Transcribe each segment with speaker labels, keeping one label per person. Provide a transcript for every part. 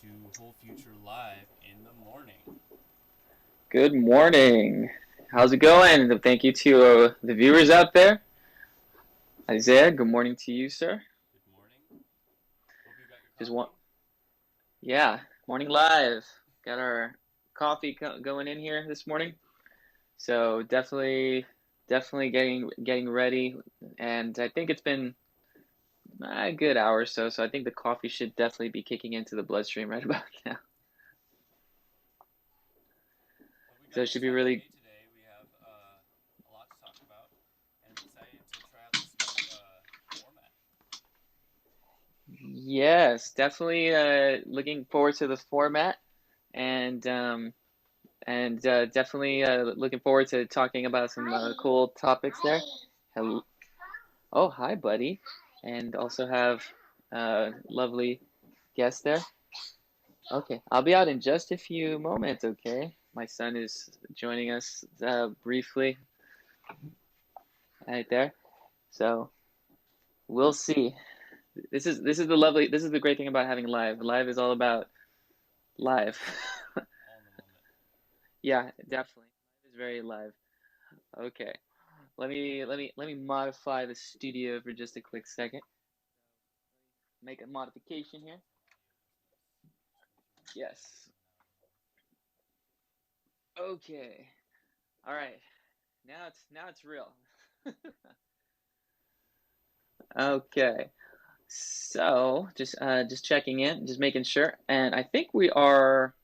Speaker 1: to Whole Future Live in the morning.
Speaker 2: Good morning. How's it going? Thank you to the viewers out there. Isaiah, good morning to you, sir.
Speaker 1: Good morning. Hope you got your
Speaker 2: Just want,
Speaker 1: coffee.
Speaker 2: yeah, morning live. Got our coffee going in here this morning. So definitely getting ready. And I think it's been a good hour or so. So I think the coffee should definitely be kicking into the bloodstream right about now.
Speaker 1: Well, we
Speaker 2: So
Speaker 1: got
Speaker 2: it
Speaker 1: an
Speaker 2: should be
Speaker 1: exciting
Speaker 2: really
Speaker 1: day today. We have a lot to talk about, and I'm excited to try out this new format.
Speaker 2: yes, definitely looking forward to the format and definitely looking forward to talking about some cool topics there. Hello. Oh, hi, buddy. And also have lovely guest there. Okay, I'll be out in just a few moments, okay? My son is joining us briefly right there. So we'll see. This is the great thing about having live. Live is all about live.
Speaker 1: All in the moment.
Speaker 2: Yeah, definitely. Live is very live. Okay. Let me modify the studio for just a quick second. Make a modification here. Yes. Okay. All right. Now it's real. Okay. So just checking in, just making sure, and I think we are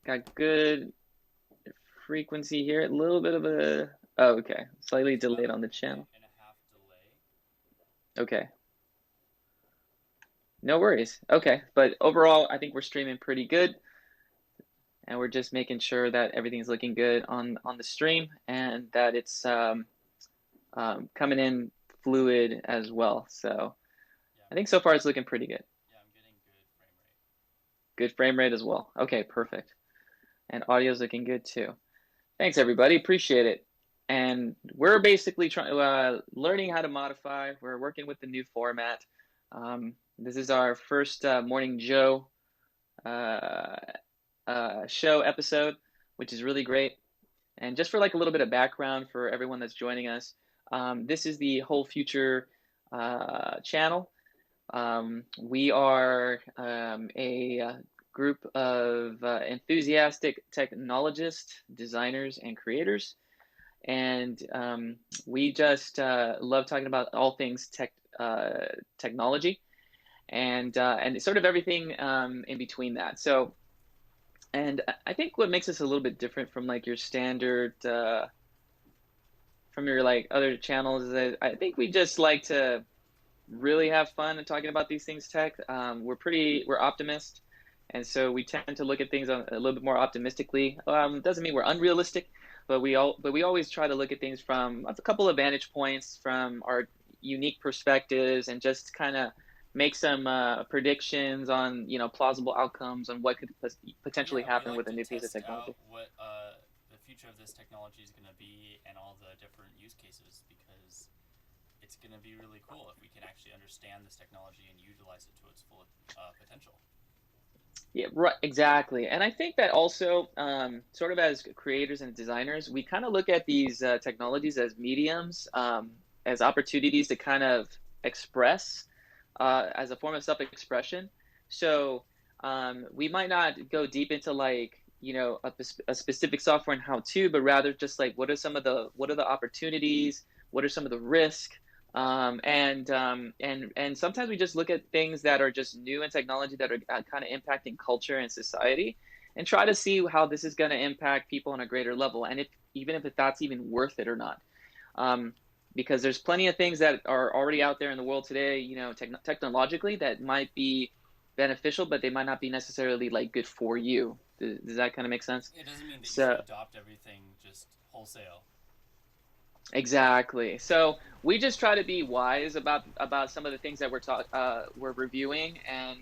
Speaker 2: got good frequency here. A little bit of a okay, slightly
Speaker 1: There's about
Speaker 2: delayed
Speaker 1: a
Speaker 2: on the
Speaker 1: minute
Speaker 2: channel.
Speaker 1: and a half delay.
Speaker 2: Okay. No worries. Okay, but overall, I think we're streaming pretty good, and we're just making sure that everything's looking good on the stream and that it's coming in fluid as well. So
Speaker 1: Yeah,
Speaker 2: I think so far it's looking pretty good.
Speaker 1: I'm getting good frame rate.
Speaker 2: Good frame rate as well. Okay, perfect. And audio's looking good too. Thanks everybody, appreciate it. And we're basically trying learning how to modify. We're working with the new format. This is our first Morning Joe uh, show episode, which is really great. And just for like a little bit of background for everyone that's joining us, this is the Whole Future channel. We are a group of enthusiastic technologists, designers, and creators. And we just love talking about all things technology and sort of everything in between that. So, and I think what makes us a little bit different from like your standard from your like other channels is that I think we just like to really have fun and talking about these things tech. We're optimists, and so we tend to look at things a little bit more optimistically. Doesn't mean we're unrealistic, but we always try to look at things from a couple of vantage points from our unique perspectives and just kind of make some predictions on plausible outcomes on what could potentially
Speaker 1: Yeah, we
Speaker 2: happen
Speaker 1: like
Speaker 2: with a
Speaker 1: to
Speaker 2: new piece of
Speaker 1: test
Speaker 2: technology.
Speaker 1: out what the future of this technology is going to be and all the different use cases because it's going to be really cool if we can actually understand this technology and utilize it to its full potential.
Speaker 2: Yeah, right, exactly. And I think that also, sort of as creators and designers, we kind of look at these technologies as mediums, as opportunities to kind of express as a form of self-expression. So we might not go deep into like, a specific software and how to, but rather just like what are the opportunities, what are some of the risk, and sometimes we just look at things that are just new in technology that are kind of impacting culture and society, and try to see how this is going to impact people on a greater level, and if even if that's even worth it or not. Um, because there's plenty of things that are already out there in the world today, technologically that might be beneficial, but they might not be necessarily like good for you. Does that kind of make sense?
Speaker 1: It doesn't mean that you should
Speaker 2: So
Speaker 1: adopt everything just wholesale.
Speaker 2: exactly. So we just try to be wise about some of the things that we're reviewing, and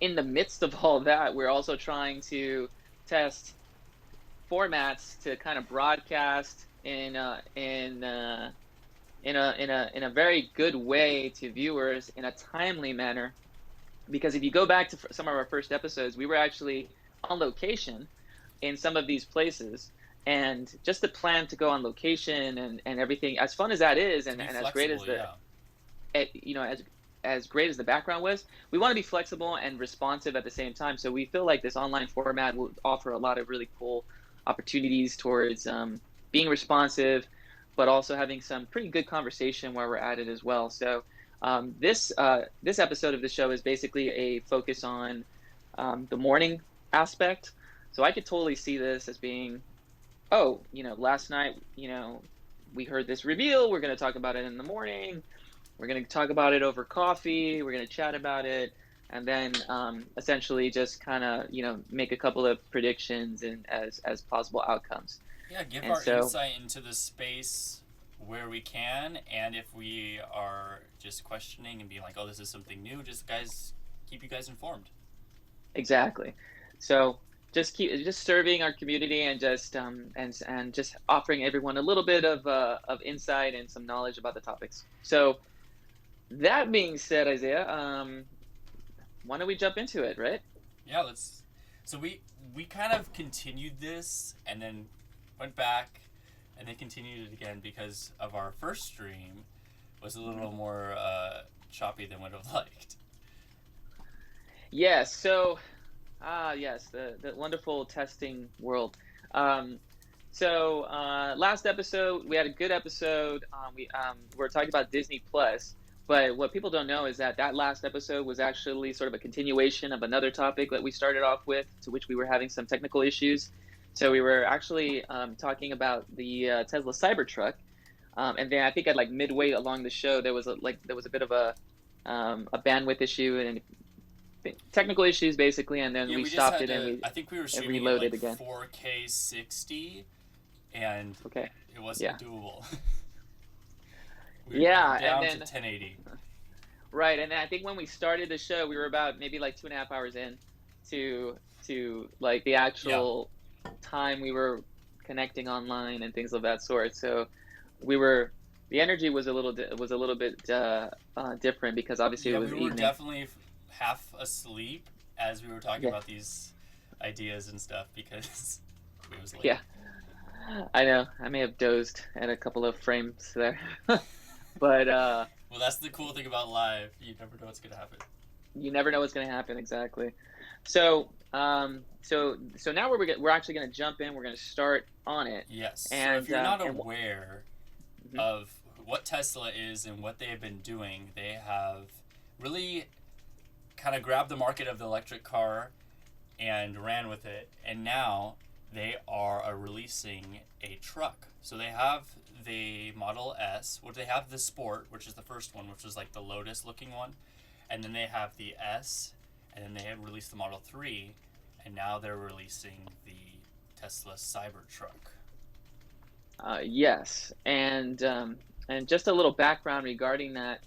Speaker 2: in the midst of all that, we're also trying to test formats to kind of broadcast in a very good way to viewers in a timely manner, because if you go back to some of our first episodes, we were actually on location in some of these places. And just the plan to go on location and everything, as fun as that is,
Speaker 1: To be
Speaker 2: and as great as
Speaker 1: flexible, yeah.
Speaker 2: you know, as great as the background was, we want to be flexible and responsive at the same time. So we feel like this online format will offer a lot of really cool opportunities towards being responsive, but also having some pretty good conversation while we're at it as well. So this episode of the show is basically a focus on the morning aspect. So I could totally see this as being, oh, you know, last night, you know, we heard this reveal. We're going to talk about it in the morning. We're going to talk about it over coffee. We're going to chat about it, and then essentially just kind of, you know, make a couple of predictions and as possible outcomes.
Speaker 1: Yeah, give
Speaker 2: And
Speaker 1: our
Speaker 2: so
Speaker 1: insight into the space where we can, and if we are just questioning and being like, oh, this is something new, just guys, keep you guys informed.
Speaker 2: exactly. So just serving our community and just and just offering everyone a little bit of insight and some knowledge about the topics. So that being said, Isaiah, why don't we jump into it, right?
Speaker 1: Yeah, let's. So we kind of continued this and then went back and then continued it again because of our first stream was a little more choppy than would have liked.
Speaker 2: Yes. So, yes, the wonderful testing world. Um, last episode we had a good episode. We're talking about Disney Plus, but what people don't know is that that last episode was actually sort of a continuation of another topic that we started off with, to which we were having some technical issues. So we were actually talking about the Tesla Cybertruck, and then I think at like midway along the show there was a bit of a bandwidth issue and technical issues basically, and then
Speaker 1: Yeah,
Speaker 2: we
Speaker 1: we just
Speaker 2: stopped
Speaker 1: had
Speaker 2: it and
Speaker 1: to.
Speaker 2: we
Speaker 1: I think we were
Speaker 2: and
Speaker 1: streaming in
Speaker 2: reloaded
Speaker 1: like
Speaker 2: again.
Speaker 1: 4K 60, and
Speaker 2: Okay.
Speaker 1: it wasn't
Speaker 2: Yeah.
Speaker 1: doable. We were
Speaker 2: Yeah, and
Speaker 1: down to
Speaker 2: then
Speaker 1: 1080.
Speaker 2: right, and then I think when we started the show, we were about maybe like 2.5 hours in to like the
Speaker 1: Yeah,
Speaker 2: actual time we were connecting online and things of that sort. So we were the energy was was a little bit different because obviously it
Speaker 1: yeah,
Speaker 2: was
Speaker 1: we were
Speaker 2: evening.
Speaker 1: definitely half asleep as we were talking
Speaker 2: Yeah,
Speaker 1: about these ideas and stuff because it was late.
Speaker 2: yeah, I know. I may have dozed at a couple of frames there, but
Speaker 1: Well, that's the cool thing about live. You never know what's gonna happen.
Speaker 2: you never know what's going to happen exactly. So so now we're actually going to jump in. We're going to start on it,
Speaker 1: Yes. So if
Speaker 2: and
Speaker 1: you're not
Speaker 2: and
Speaker 1: aware
Speaker 2: mhm.
Speaker 1: of what Tesla is and what they have been doing, they have really kind of grabbed the market of the electric car and ran with it, and now they are releasing a truck. So they have the Model S, which they have the Sport, which is the first one, which was like the Lotus looking one, and then they have the S, and then they have released the Model 3, and now they're releasing the Tesla Cybertruck.
Speaker 2: Yes, and just a little background regarding that.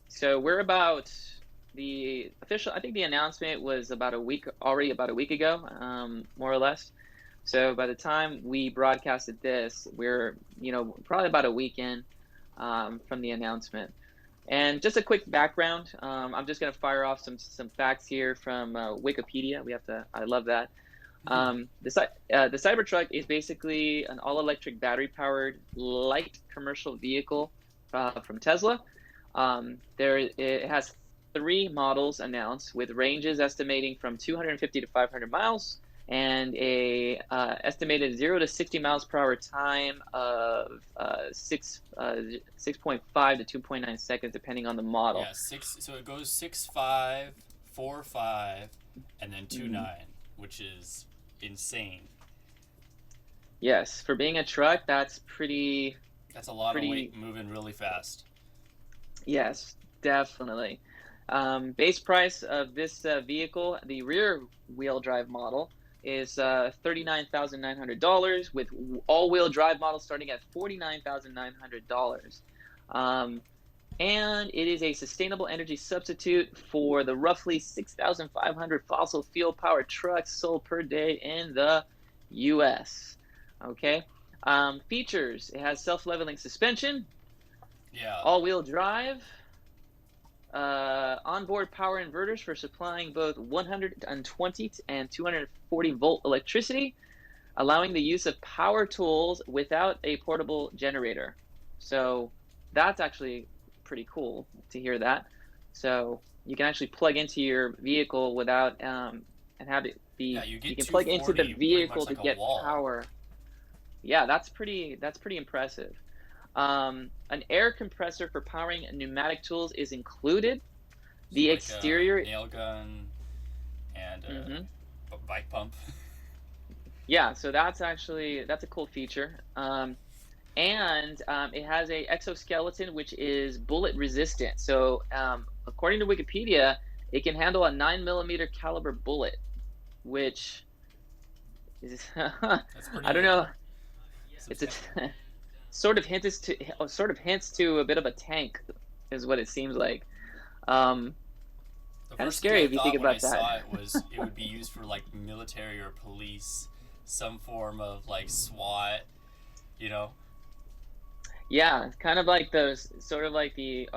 Speaker 2: So we're about the official. I think the announcement was about a week already, about a week ago, more or less. So by the time we broadcasted this, we're, you know, probably about a week in from the announcement. And just a quick background. I'm just going to fire off some facts here from Wikipedia. We have to. I love that. The Cybertruck is basically an all-electric, battery-powered light commercial vehicle from Tesla. It has three models announced, with ranges estimating from 250 to 500 miles, and a estimated 0 to 60 miles per hour time of 6.5 to 2.9 seconds, depending on the model.
Speaker 1: Yeah, six. So it goes 6.5, 4.5, and then 2.9, which is insane.
Speaker 2: Yes, for being a truck, that's
Speaker 1: That's a lot of
Speaker 2: pretty.
Speaker 1: weight moving really fast.
Speaker 2: Yes, definitely. Base price of this vehicle, the rear wheel drive model, is $39,900, with all wheel drive models starting at $49,900. Um, and it is a sustainable energy substitute for the roughly 6,500 fossil fuel powered trucks sold per day in the US. Okay. Features: it has self leveling suspension,
Speaker 1: Yeah.
Speaker 2: all wheel drive, onboard power inverters for supplying both 120 and 240 volt electricity, allowing the use of power tools without a portable generator. So that's actually pretty cool to hear that. So you can actually plug into your vehicle without and have it be.
Speaker 1: Yeah, you get
Speaker 2: You can plug into the
Speaker 1: 240 pretty much
Speaker 2: vehicle to
Speaker 1: like a
Speaker 2: get
Speaker 1: wall.
Speaker 2: power. Yeah, that's pretty impressive. An air compressor for powering pneumatic tools is included.
Speaker 1: So
Speaker 2: The
Speaker 1: like a
Speaker 2: exterior,
Speaker 1: nail gun and
Speaker 2: mhm.
Speaker 1: a bike pump.
Speaker 2: Yeah, so that's a cool feature. And it has a exoskeleton which is bullet resistant. So according to Wikipedia, it can handle a 9 millimeter caliber bullet, which is
Speaker 1: That's
Speaker 2: I don't
Speaker 1: pretty
Speaker 2: know. It's a
Speaker 1: substantial.
Speaker 2: sort of hints to a bit of a tank, is what it seems like. Um,
Speaker 1: The
Speaker 2: Kind of
Speaker 1: first thing
Speaker 2: scary
Speaker 1: I
Speaker 2: if you think
Speaker 1: thought when I
Speaker 2: about
Speaker 1: saw
Speaker 2: that.
Speaker 1: it was it would be used for like military or police, some form of like SWAT, you know?
Speaker 2: Yeah, kind of like those, sort of like the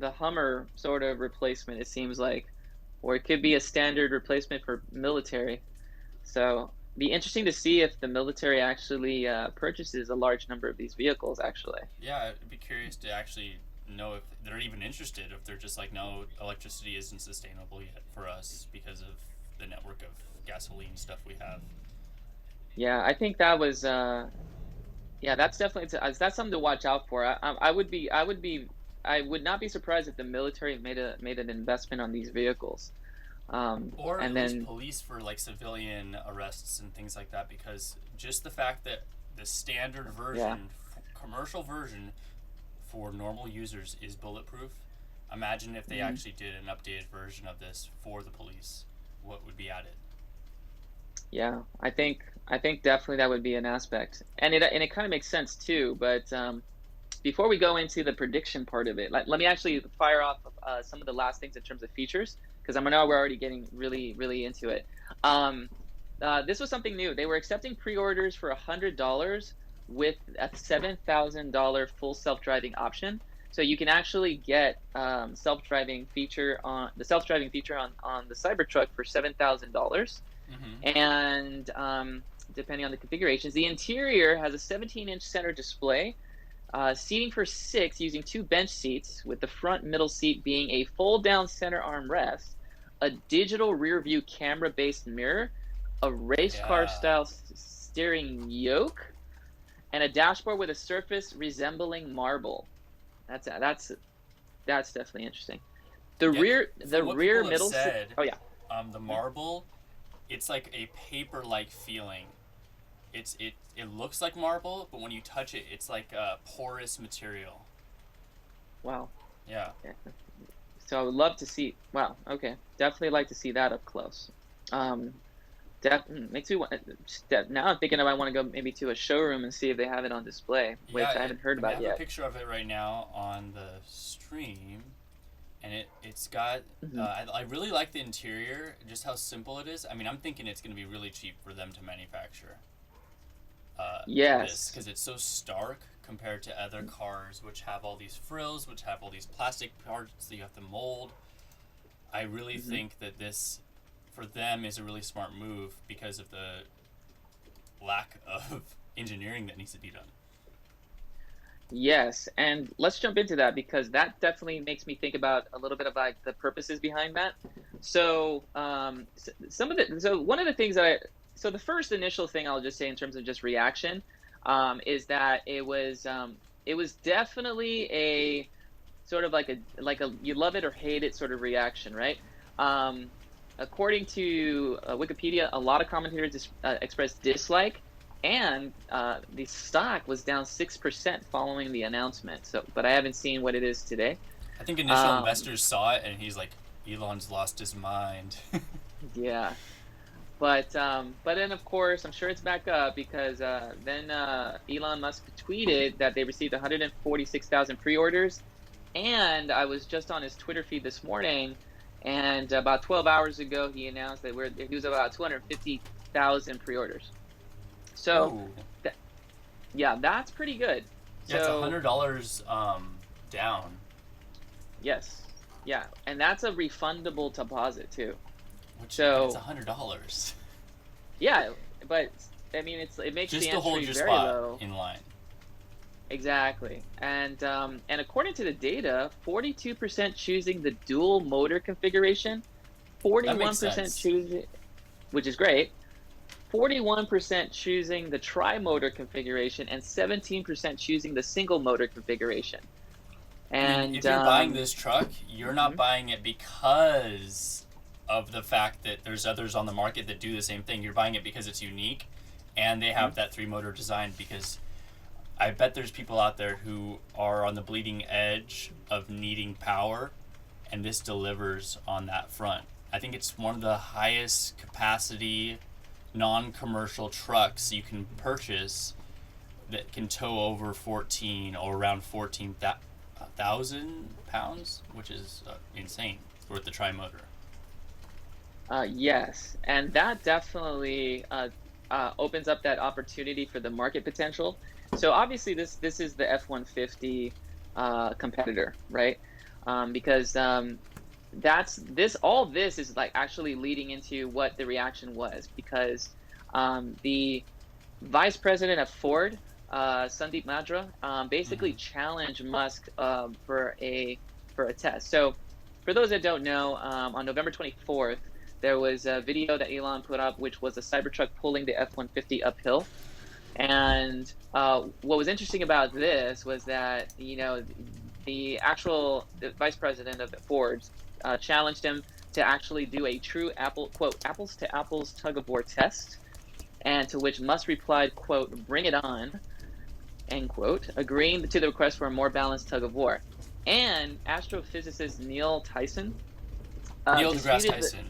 Speaker 2: Hummer sort of replacement. It seems like, or it could be a standard replacement for military. So be interesting to see if the military actually purchases a large number of these vehicles. Actually,
Speaker 1: Yeah, I'd be curious to actually know if they're even interested, if they're just like, no, electricity isn't sustainable yet for us because of the network of gasoline stuff we have.
Speaker 2: yeah, I think that was yeah, that's definitely that's something to watch out for. I would not be surprised if the military made an investment on these vehicles.
Speaker 1: Or
Speaker 2: And
Speaker 1: at least
Speaker 2: then
Speaker 1: police for like civilian arrests and things like that, because just the fact that the standard
Speaker 2: yeah,
Speaker 1: version, commercial version for normal users is bulletproof. Imagine if they
Speaker 2: mhm.
Speaker 1: actually did an updated version of this for the police. What would be added?
Speaker 2: Yeah, I think definitely that would be an aspect, and it kind of makes sense too. But before we go into the prediction part of it, let me actually fire off some of the last things in terms of features, because I know we're already getting really into it. Um, this was something new. They were accepting pre-orders for $100 with a $7,000 full self-driving option. So you can actually get self-driving feature on the Cybertruck for $7,000,
Speaker 1: Mm-hmm.
Speaker 2: and depending on the configurations, the interior has a 17-inch center display, seating for six using two bench seats, with the front middle seat being a fold-down center armrest, a digital rear-view camera-based mirror, a race car
Speaker 1: Yeah.
Speaker 2: style steering yoke, and a dashboard with a surface resembling marble. That's definitely interesting.
Speaker 1: Yeah.
Speaker 2: The
Speaker 1: From what people
Speaker 2: rear
Speaker 1: have
Speaker 2: middle seat.
Speaker 1: said,
Speaker 2: Oh yeah.
Speaker 1: the marble, it's like a paper-like feeling. It looks like marble, but when you touch it, it's like a porous material.
Speaker 2: Wow.
Speaker 1: Yeah.
Speaker 2: Yeah. So I would love to see. Wow. Okay. Definitely like to see that up close. Um, Makes me want. Now I'm thinking I might want to go maybe to a showroom and see if they have it on display,
Speaker 1: Yeah,
Speaker 2: which I haven't heard
Speaker 1: I mean, I
Speaker 2: about
Speaker 1: have a
Speaker 2: yet.
Speaker 1: picture of it right now on the stream, and it's got.
Speaker 2: Hmm.
Speaker 1: I really like the interior, just how simple it is. I mean, I'm thinking it's going to be really cheap for them to manufacture this,
Speaker 2: Yes.
Speaker 1: because it's so stark compared to other cars, which have all these frills, which have all these plastic parts that you have to mold. I really
Speaker 2: Hmm.
Speaker 1: think that this, for them, is a really smart move because of the lack of engineering that needs to be done.
Speaker 2: Yes, and let's jump into that because that definitely makes me think about a little bit of like the purposes behind that. So, so one of the things so the first initial thing I'll just say in terms of just reaction, is that it was definitely a sort of like a you love it or hate it sort of reaction, right? Um, According to Wikipedia, a lot of commentators expressed dislike, and the stock was down 6% following the announcement. So, but I haven't seen what it is today.
Speaker 1: I think initial
Speaker 2: Um,
Speaker 1: investors saw it and he's like, Elon's lost his mind.
Speaker 2: yeah, but then of course I'm sure it's back up because then Elon Musk tweeted that they received 146,000 pre-orders, and I was just on his Twitter feed this morning, and about 12 hours ago he announced that he was about 250,000 pre-orders. So
Speaker 1: Ooh.
Speaker 2: th- yeah, that's pretty good.
Speaker 1: Yeah, it's
Speaker 2: So
Speaker 1: $100 down.
Speaker 2: yes, Yeah, and that's a refundable deposit too.
Speaker 1: Which it's
Speaker 2: So
Speaker 1: $100
Speaker 2: yeah, but I mean, it makes the
Speaker 1: just to hold
Speaker 2: entry
Speaker 1: your
Speaker 2: very
Speaker 1: spot
Speaker 2: low.
Speaker 1: in line.
Speaker 2: Exactly. And according to the data, 42% choosing the dual motor configuration,
Speaker 1: That makes
Speaker 2: 41%
Speaker 1: sense.
Speaker 2: choosing, which is great, 41% choosing the tri-motor configuration, and 17% choosing the single motor configuration.
Speaker 1: I mean,
Speaker 2: And
Speaker 1: if you're buying this truck, you're not
Speaker 2: mhm,
Speaker 1: buying it because of the fact that there's others on the market that do the same thing. You're buying it because it's unique and they
Speaker 2: mhm.
Speaker 1: have that three motor design, because I bet there's people out there who are on the bleeding edge of needing power, and this delivers on that front. I think it's one of the highest capacity non commercial trucks you can purchase that can tow over 14 or around 14,000 pounds, which is insane with the tri motor.
Speaker 2: Yes, and that definitely opens up that opportunity for the market potential. So obviously, this is the F-150 competitor, right? Because that's this all this is like actually leading into what the reaction was, because the vice president of Ford, Sandeep Madra, basically
Speaker 1: Mm-hmm.
Speaker 2: challenged Musk for a test. So, for those that don't know, on November 24th, there was a video that Elon put up, which was a Cybertruck pulling the F-150 uphill. And what was interesting about this was that the vice president of Ford challenged him to actually do a true apples to apples tug of war test, and to which Musk replied, quote, "Bring it on," end quote, agreeing to the request for a more balanced tug of war. And astrophysicist
Speaker 1: Neil deGrasse
Speaker 2: disputed the
Speaker 1: Tyson.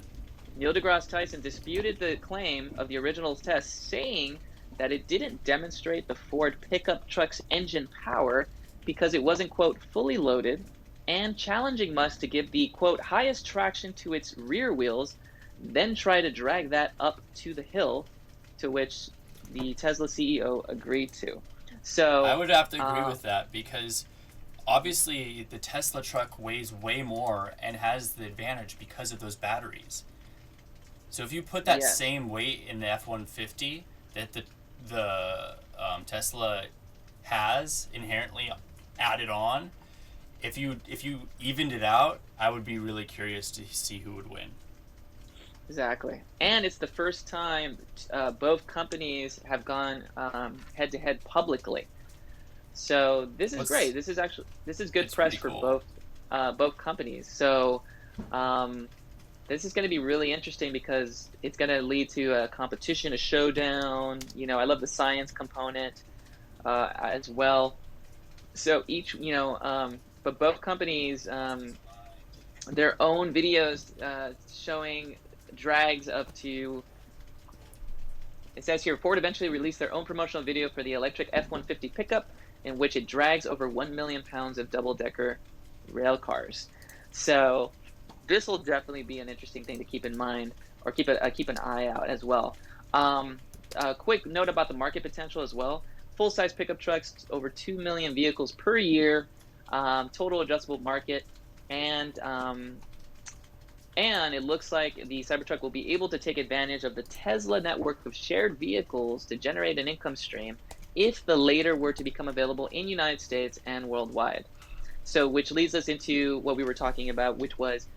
Speaker 2: Neil deGrasse Tyson disputed the claim of the original test, saying that it didn't demonstrate the Ford pickup truck's engine power because it wasn't, quote, fully loaded, and challenging Musk to give the, quote, highest traction to its rear wheels, then try to drag that up to the hill, to which the Tesla CEO agreed to.
Speaker 1: I
Speaker 2: So,
Speaker 1: would have to agree
Speaker 2: uh,
Speaker 1: with that, because obviously the Tesla truck weighs way more and has the advantage because of those batteries. So if you put that
Speaker 2: yes,
Speaker 1: same weight in the F 150 that the Tesla has inherently added on, if you evened it out, I would be really curious to see who would win.
Speaker 2: exactly. And it's the first time both companies have gone head to head publicly. So this is
Speaker 1: What's
Speaker 2: great. This is good
Speaker 1: It's
Speaker 2: press
Speaker 1: pretty
Speaker 2: for
Speaker 1: cool.
Speaker 2: both companies. So um, this is going to be really interesting because it's going to lead to a competition, a showdown. I love the science component as well. So but both companies, their own videos showing drags up to. It says here, Ford eventually released their own promotional video for the electric F-150 pickup, in which it drags over 1 million pounds of double-decker rail cars. So this will definitely be an interesting thing to keep in mind, or keep an eye out as well. A quick note about the market potential as well. Full-size pickup trucks, over 2 million vehicles per year, total addressable market, and and it looks like the Cybertruck will be able to take advantage of the Tesla network of shared vehicles to generate an income stream if the later were to become available in the United States and worldwide. So, which leads us into what we were talking about, which was,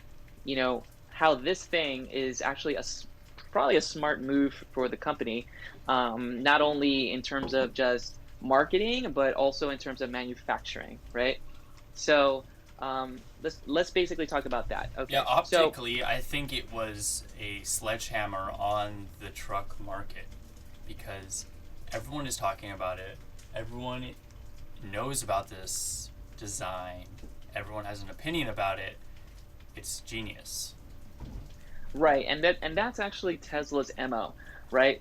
Speaker 2: how this thing is actually probably a smart move for the company, not only in terms of just marketing, but also in terms of manufacturing, right? So, let's basically talk about that.
Speaker 1: Yeah,
Speaker 2: Okay, so
Speaker 1: optically, I think it was a sledgehammer on the truck market, because everyone is talking about it. Everyone knows about this design. Everyone has an opinion about it. It's genius.
Speaker 2: right, and that's actually Tesla's MO, right?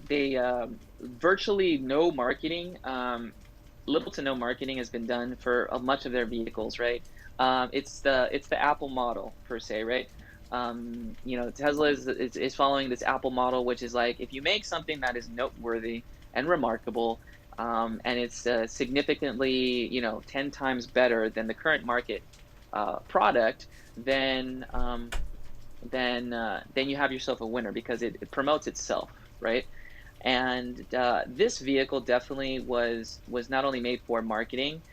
Speaker 2: They virtually no marketing, little to no marketing has been done for much of their vehicles, right? It's the Apple model per se, right? Tesla is following this Apple model, which is like, if you make something that is noteworthy and remarkable, and it's significantly 10 times better than the current market, product, then then you have yourself a winner because it promotes itself, right? And this vehicle definitely was not only made for marketing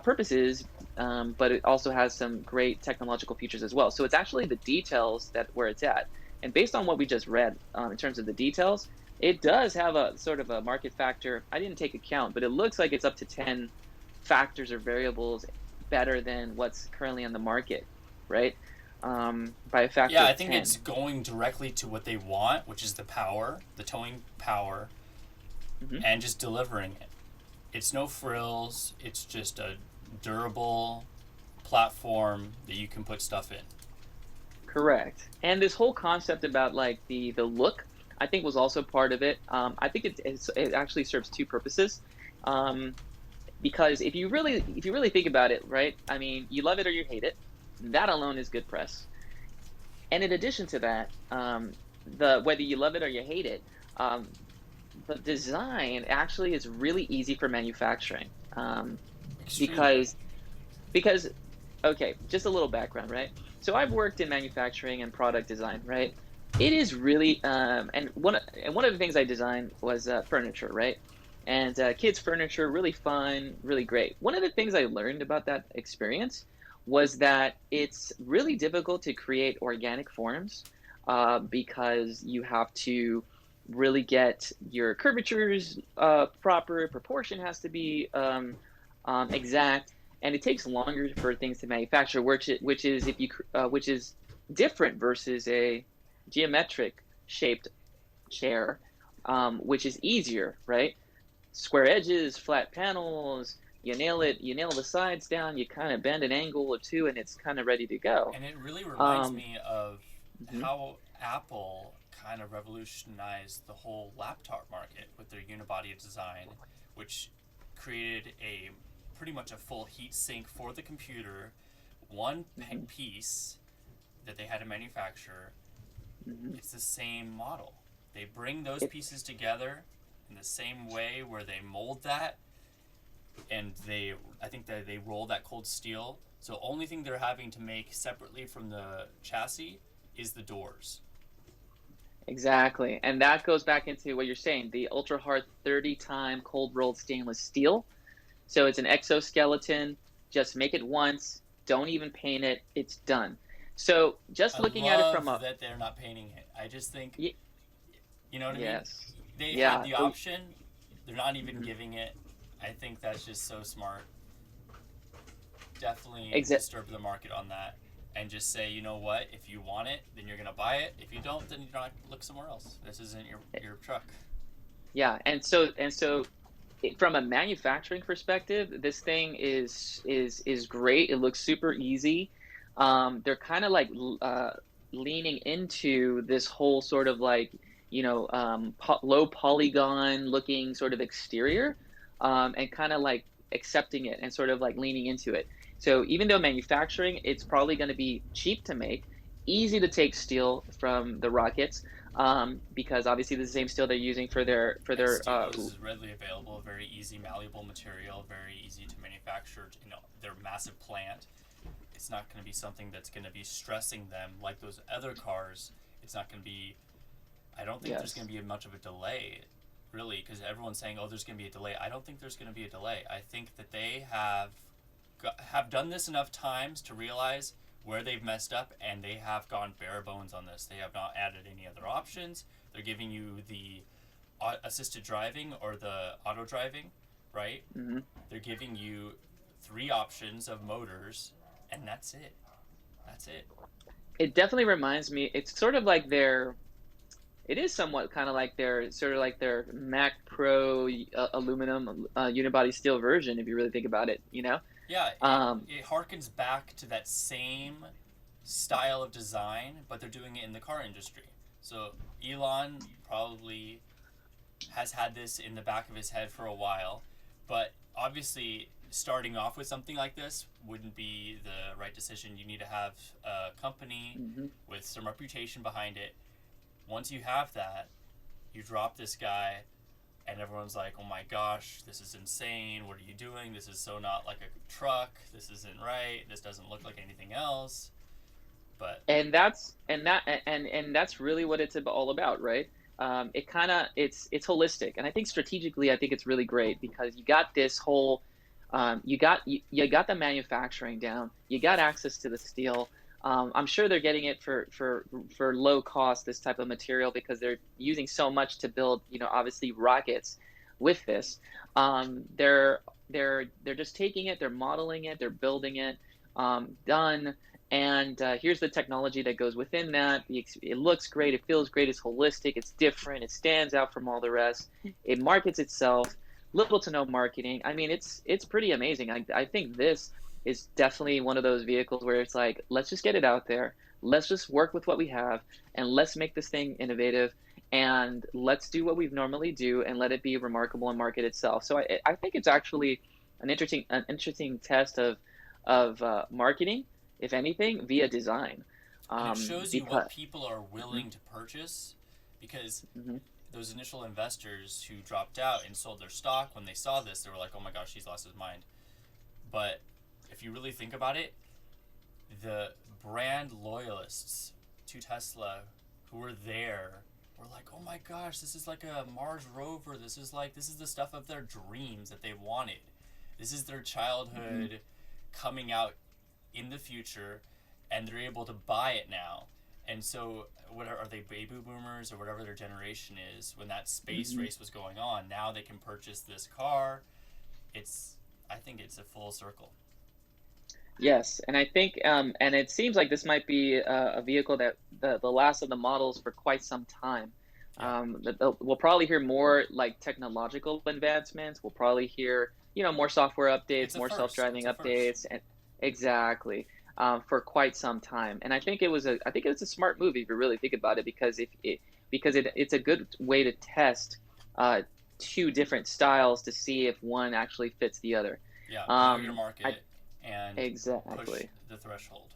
Speaker 2: purposes, but it also has some great technological features as well. So it's actually the details that where it's at. And based on what we just read in terms of the details, it does have a sort of a market factor. I didn't take account, but it looks like it's up to 10 factors or variables better than what's currently on the market, right? By a factor
Speaker 1: Yeah, I
Speaker 2: of
Speaker 1: think
Speaker 2: 10.
Speaker 1: it's going directly to what they want, which is the power, the towing power,
Speaker 2: Hmm.
Speaker 1: and just delivering it. It's no frills. It's just a durable platform that you can put stuff in.
Speaker 2: Correct. And this whole concept about like the look, I think was also part of it. I think it actually serves two purposes. Um, because if you really think about it, right? I mean, you love it or you hate it. That alone is good press. And in addition to that, the whether you love it or you hate it, um, the design actually is really easy for manufacturing.
Speaker 1: Extremely.
Speaker 2: Because because okay, just a little background, right? So I've worked in manufacturing and product design, right? It is really and one of the things I designed was furniture, right? And kids furniture, really fun, really great. One of the things I learned about that experience was that it's really difficult to create organic forms because you have to really get your curvatures proper, proportion has to be exact, and it takes longer for things to manufacture, which is if you which is different versus a geometric shaped chair, which is easier, right? Square edges, flat panels. You nail it. You nail the sides down. You kind of bend an angle or two, and it's kind of ready to go.
Speaker 1: And it really reminds
Speaker 2: Um,
Speaker 1: me of
Speaker 2: mhm,
Speaker 1: how Apple kind of revolutionized the whole laptop market with their unibody design, which created a pretty much a full heat sink for the computer, one
Speaker 2: mhm,
Speaker 1: piece that they had to manufacture.
Speaker 2: mhm.
Speaker 1: It's the same model. They bring those
Speaker 2: It
Speaker 1: pieces together in the same way where they mold that, and I think that they roll that cold steel. So only thing they're having to make separately from the chassis is the doors.
Speaker 2: exactly, and that goes back into what you're saying. The ultra hard 30-time cold rolled stainless steel. So it's an exoskeleton. Just make it once. Don't even paint it. It's done. So just
Speaker 1: I
Speaker 2: looking at it
Speaker 1: love
Speaker 2: from a
Speaker 1: that they're not painting it. I just think,
Speaker 2: y-
Speaker 1: you know what I mean?
Speaker 2: yes,
Speaker 1: They have
Speaker 2: yeah,
Speaker 1: the option. They're not even
Speaker 2: mhm.
Speaker 1: giving it. I think that's just so smart. Definitely
Speaker 2: Exa-
Speaker 1: disturb the market on that, and just say, you know what? If you want it, then you're gonna buy it. If you don't, then you're not look somewhere else. This isn't your truck.
Speaker 2: yeah, from a manufacturing perspective, this thing is great. It looks super easy. They're kind of like leaning into this whole sort of like low polygon looking sort of exterior, and kind of like accepting it and sort of like leaning into it. So even though manufacturing, it's probably going to be cheap to make, easy to take steel from the rockets, because obviously the same steel they're using for
Speaker 1: And
Speaker 2: their
Speaker 1: steel is readily available, very easy, malleable material, very easy to manufacture. You know, their massive plant. It's not going to be something that's going to be stressing them like those other cars. It's not going to be. I don't think there's going
Speaker 2: yes,
Speaker 1: to be much of a delay, really, because everyone's saying, "Oh, there's going to be a delay." I don't think there's going to be a delay. I think that they have done this enough times to realize where they've messed up, and they have gone bare bones on this. They have not added any other options. They're giving you the assisted driving or the auto driving, right?
Speaker 2: hmm
Speaker 1: They're giving you three options of motors, and that's it. That's it.
Speaker 2: it definitely reminds me. It's sort of like their. It is somewhat kind of like their sort of like their Mac Pro aluminum unibody steel version, if you really think about it.
Speaker 1: Yeah,
Speaker 2: Um,
Speaker 1: it harkens back to that same style of design, but they're doing it in the car industry. So Elon probably has had this in the back of his head for a while, but obviously starting off with something like this wouldn't be the right decision. You need to have a company
Speaker 2: mhm.
Speaker 1: with some reputation behind it. Once you have that, you drop this guy, and everyone's like, "Oh my gosh, this is insane! What are you doing? This is so not like a truck. This isn't right. This doesn't look like anything else." But
Speaker 2: And that's really what it's all about, right? It kind of it's holistic, and I think strategically, I think it's really great because you got this whole, you got the manufacturing down, you got access to the steel. I'm sure they're getting it for low cost, this type of material, because they're using so much to build, obviously rockets with this. They're they're just taking it, they're modeling it, they're building it, done. And here's the technology that goes within that. It looks great, it feels great, it's holistic, it's different, it stands out from all the rest. It markets itself, little to no marketing. I mean, it's pretty amazing. I think this is definitely one of those vehicles where it's like, let's just get it out there, let's just work with what we have, and let's make this thing innovative, and let's do what we normally do and let it be remarkable and market itself. So I think it's actually an interesting test of marketing, if anything, via design.
Speaker 1: and it shows you
Speaker 2: Because
Speaker 1: what people are
Speaker 2: Mhm,
Speaker 1: willing to purchase, because
Speaker 2: mhm,
Speaker 1: those initial investors who dropped out and sold their stock when they saw this, they were like, "Oh my gosh, he's lost his mind." But if you really think about it, the brand loyalists to Tesla who were there were like, "Oh my gosh, this is like a Mars rover. This is the stuff of their dreams that they wanted. This is their
Speaker 2: mhm,
Speaker 1: childhood coming out in the future, and they're able to buy it now." And so, what are they, baby boomers or whatever their generation is? When that space
Speaker 2: mhm.
Speaker 1: race was going on, now they can purchase this car. It's, I think it's a full circle.
Speaker 2: Yes, and I think, and it seems like this might be a vehicle that the last of the models for quite some time.
Speaker 1: Yeah,
Speaker 2: We'll probably hear more like technological advancements. We'll probably hear, more software
Speaker 1: it's
Speaker 2: updates,
Speaker 1: a
Speaker 2: more
Speaker 1: first. It's
Speaker 2: self-driving
Speaker 1: a first.
Speaker 2: updates, and exactly, for quite some time. And I think it was a smart move if you really think about it, because it's a good way to test uh, two different styles to see if one actually fits the other.
Speaker 1: Yeah, know your
Speaker 2: I
Speaker 1: market and push
Speaker 2: Exactly.
Speaker 1: the threshold.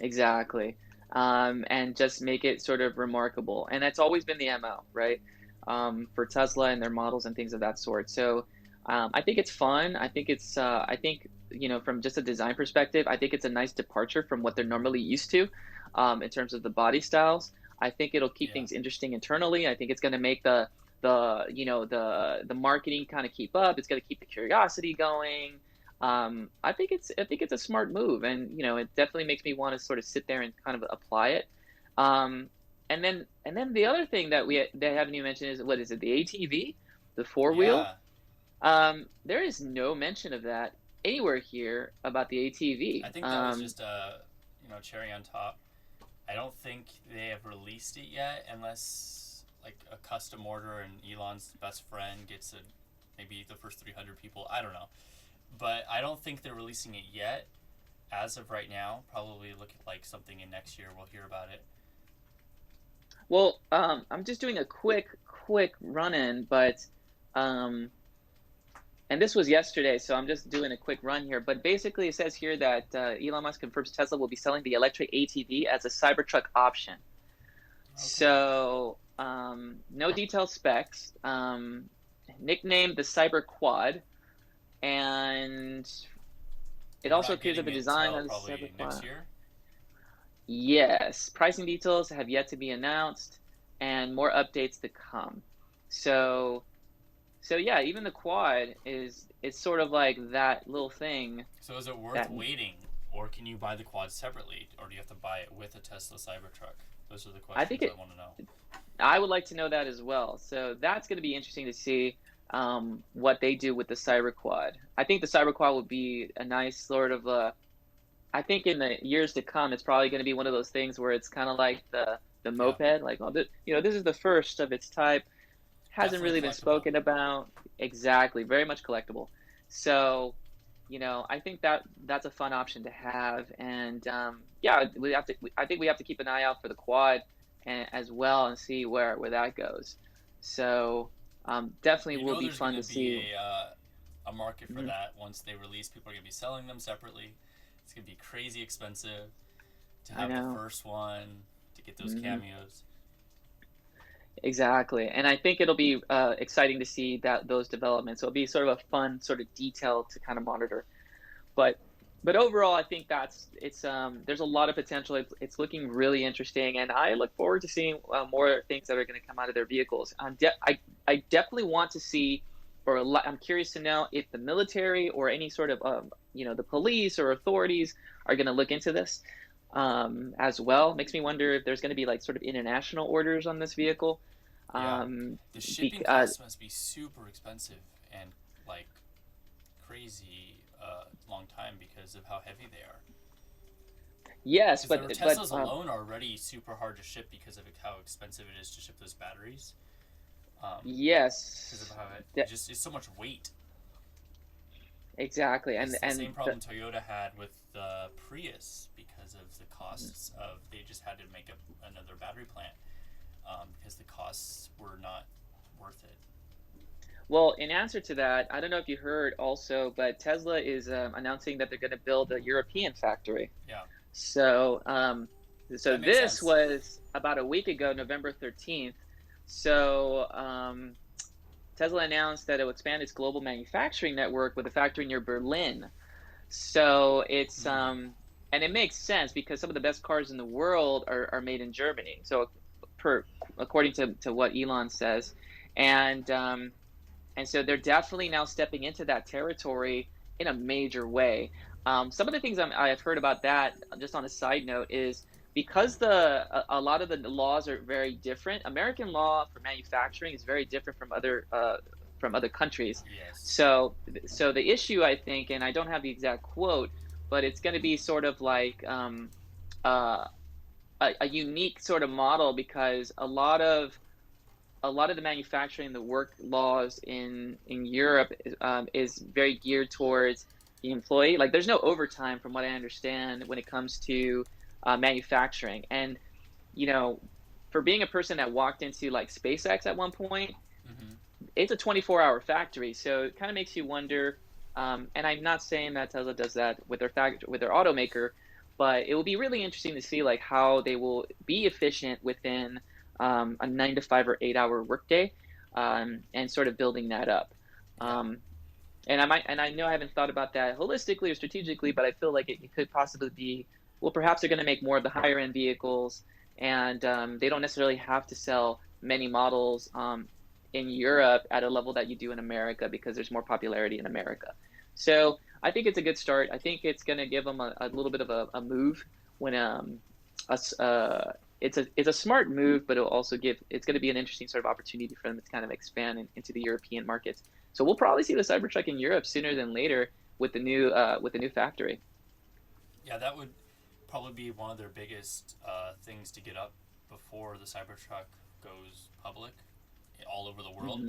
Speaker 2: Exactly. And just make it sort of remarkable. And that's always been the MO, right? For Tesla and their models and things of that sort. So I think it's fun. I think, from just a design perspective, I think it's a nice departure from what they're normally used to, in terms of the body styles. I think it'll keep
Speaker 1: Yeah,
Speaker 2: things interesting internally. I think it's going to make the marketing kind of keep up. It's going to keep the curiosity going. I think it's a smart move, and it definitely makes me want to sort of sit there and kind of apply it. Um, and then the other thing that haven't even mentioned is, what is it? The ATV, the four wheel.
Speaker 1: yeah.
Speaker 2: There is no mention of that anywhere here about the
Speaker 1: I
Speaker 2: ATV.
Speaker 1: think that was just a, cherry on top. I don't think they have released it yet, unless like a custom order and Elon's best friend gets a, maybe the first 300 people. I don't know, but I don't think they're releasing it yet. As of right now, probably look at like something in next year. We'll hear about it.
Speaker 2: Well, I'm just doing a quick run in, but um, and this was yesterday, so I'm just doing a quick run here. But basically, it says here that Elon Musk confirms Tesla will be selling the electric ATV as a Cybertruck option.
Speaker 1: Okay.
Speaker 2: So, no detailed specs. Nicknamed the Cyber Quad, and it
Speaker 1: We're
Speaker 2: also
Speaker 1: not
Speaker 2: appears that
Speaker 1: getting
Speaker 2: the
Speaker 1: it
Speaker 2: design
Speaker 1: till
Speaker 2: of the Cyber
Speaker 1: probably next
Speaker 2: Quad.
Speaker 1: year.
Speaker 2: Yes, pricing details have yet to be announced, and more updates to come. So, so yeah, even the quad is it's sort of like that little thing
Speaker 1: So is it worth
Speaker 2: that
Speaker 1: waiting, or can you buy the quad separately, or do you have to buy it with a Tesla Cybertruck? Those are the
Speaker 2: I think
Speaker 1: questions I
Speaker 2: it.
Speaker 1: want to know.
Speaker 2: I would like to know that as well. So that's going to be interesting to see, what they do with the Cyber Quad. I think the Cyber Quad would be a nice sort of. I think in the years to come, it's probably going to be one of those things where it's kind of like the
Speaker 1: Yeah,
Speaker 2: moped, like, oh, this is the first of its type. Hasn't
Speaker 1: definitely
Speaker 2: really been
Speaker 1: collectible.
Speaker 2: spoken about. Exactly, very much collectible. So, I think that's a fun option to have. And yeah, I think we have to keep an eye out for the quad as well, and see where that goes. So definitely
Speaker 1: You
Speaker 2: will
Speaker 1: know,
Speaker 2: be
Speaker 1: there's
Speaker 2: fun
Speaker 1: gonna
Speaker 2: to see.
Speaker 1: be a market for
Speaker 2: Mhm.
Speaker 1: that once they release. People are gonna be selling them separately. It's gonna be crazy expensive to
Speaker 2: I
Speaker 1: have the
Speaker 2: know.
Speaker 1: first one to get those
Speaker 2: Hmm.
Speaker 1: cameos.
Speaker 2: Exactly. And I think it'll be exciting to see that those developments. It'll be sort of a fun sort of detail to kind of monitor. But overall, I think that's it's there's a lot of potential. It's looking really interesting, and I look forward to seeing more things that are going to come out of their vehicles. I definitely want to see, I'm curious to know if the military or any sort of the police or authorities are going to look into this as well. Makes me wonder if there's going to be like sort of international orders on this vehicle.
Speaker 1: Yeah,
Speaker 2: Um,
Speaker 1: the shipping
Speaker 2: because
Speaker 1: costs must be super expensive and like crazy long time because of how heavy they are.
Speaker 2: yes,
Speaker 1: Because the
Speaker 2: but
Speaker 1: Teslas alone are already super hard to ship because of how expensive it is to ship those batteries. Because of
Speaker 2: yes,
Speaker 1: how it
Speaker 2: de-
Speaker 1: just is so much weight.
Speaker 2: exactly,
Speaker 1: It's the same
Speaker 2: the,
Speaker 1: problem Toyota had with the Prius because of the costs of they just had to make another battery plant because the costs were not worth it.
Speaker 2: well, in answer to that, I don't know if you heard also, but Tesla is announcing that they're going to build a European factory.
Speaker 1: Yeah,
Speaker 2: So,
Speaker 1: that makes
Speaker 2: this
Speaker 1: sense.
Speaker 2: was about a week ago, November 13th. So, Tesla announced that it will expand its global manufacturing network with a factory near Berlin. So
Speaker 1: Hmm.
Speaker 2: and it makes sense because some of the best cars in the world are made in Germany. So, per according to what Elon says, and um, and so they're definitely now stepping into that territory in a major way. Some of the things I've heard about that, just on a side note, is because a lot of the laws are very different. American law for manufacturing is very different from other countries.
Speaker 1: Yes.
Speaker 2: So the issue, I think, and I don't have the exact quote, but it's going to be sort of like uh, a unique sort of model because a lot of the manufacturing, the work laws in Europe is very geared towards the employee. Like, there's no overtime, from what I understand, when it comes to manufacturing. And you know, for being a person that walked into like SpaceX at one point,
Speaker 1: Hmm.
Speaker 2: it's a 24-hour factory. So it kind of makes you wonder. And I'm not saying that Tesla does that with with their automaker, but it will be really interesting to see like how they will be efficient within a 9 to 5 or 8 hour workday, and sort of building that up.
Speaker 1: Yeah.
Speaker 2: Um, and I know I haven't thought about that holistically or strategically, but I feel like it could possibly be, well, perhaps they're going to make more of the higher end vehicles, and they don't necessarily have to sell many models in Europe at a level that you do in America because there's more popularity in America. So I think it's a good start. I think it's going to give them a little bit of a move when us it's a smart move, but it'll also give it's going to be an interesting sort of opportunity for them to kind of expand into the European markets. So we'll probably see the Cybertruck in Europe sooner than later with the new factory.
Speaker 1: Yeah, that would probably be one of their biggest things to get up before the Cybertruck goes public all over the world.
Speaker 2: Hmm.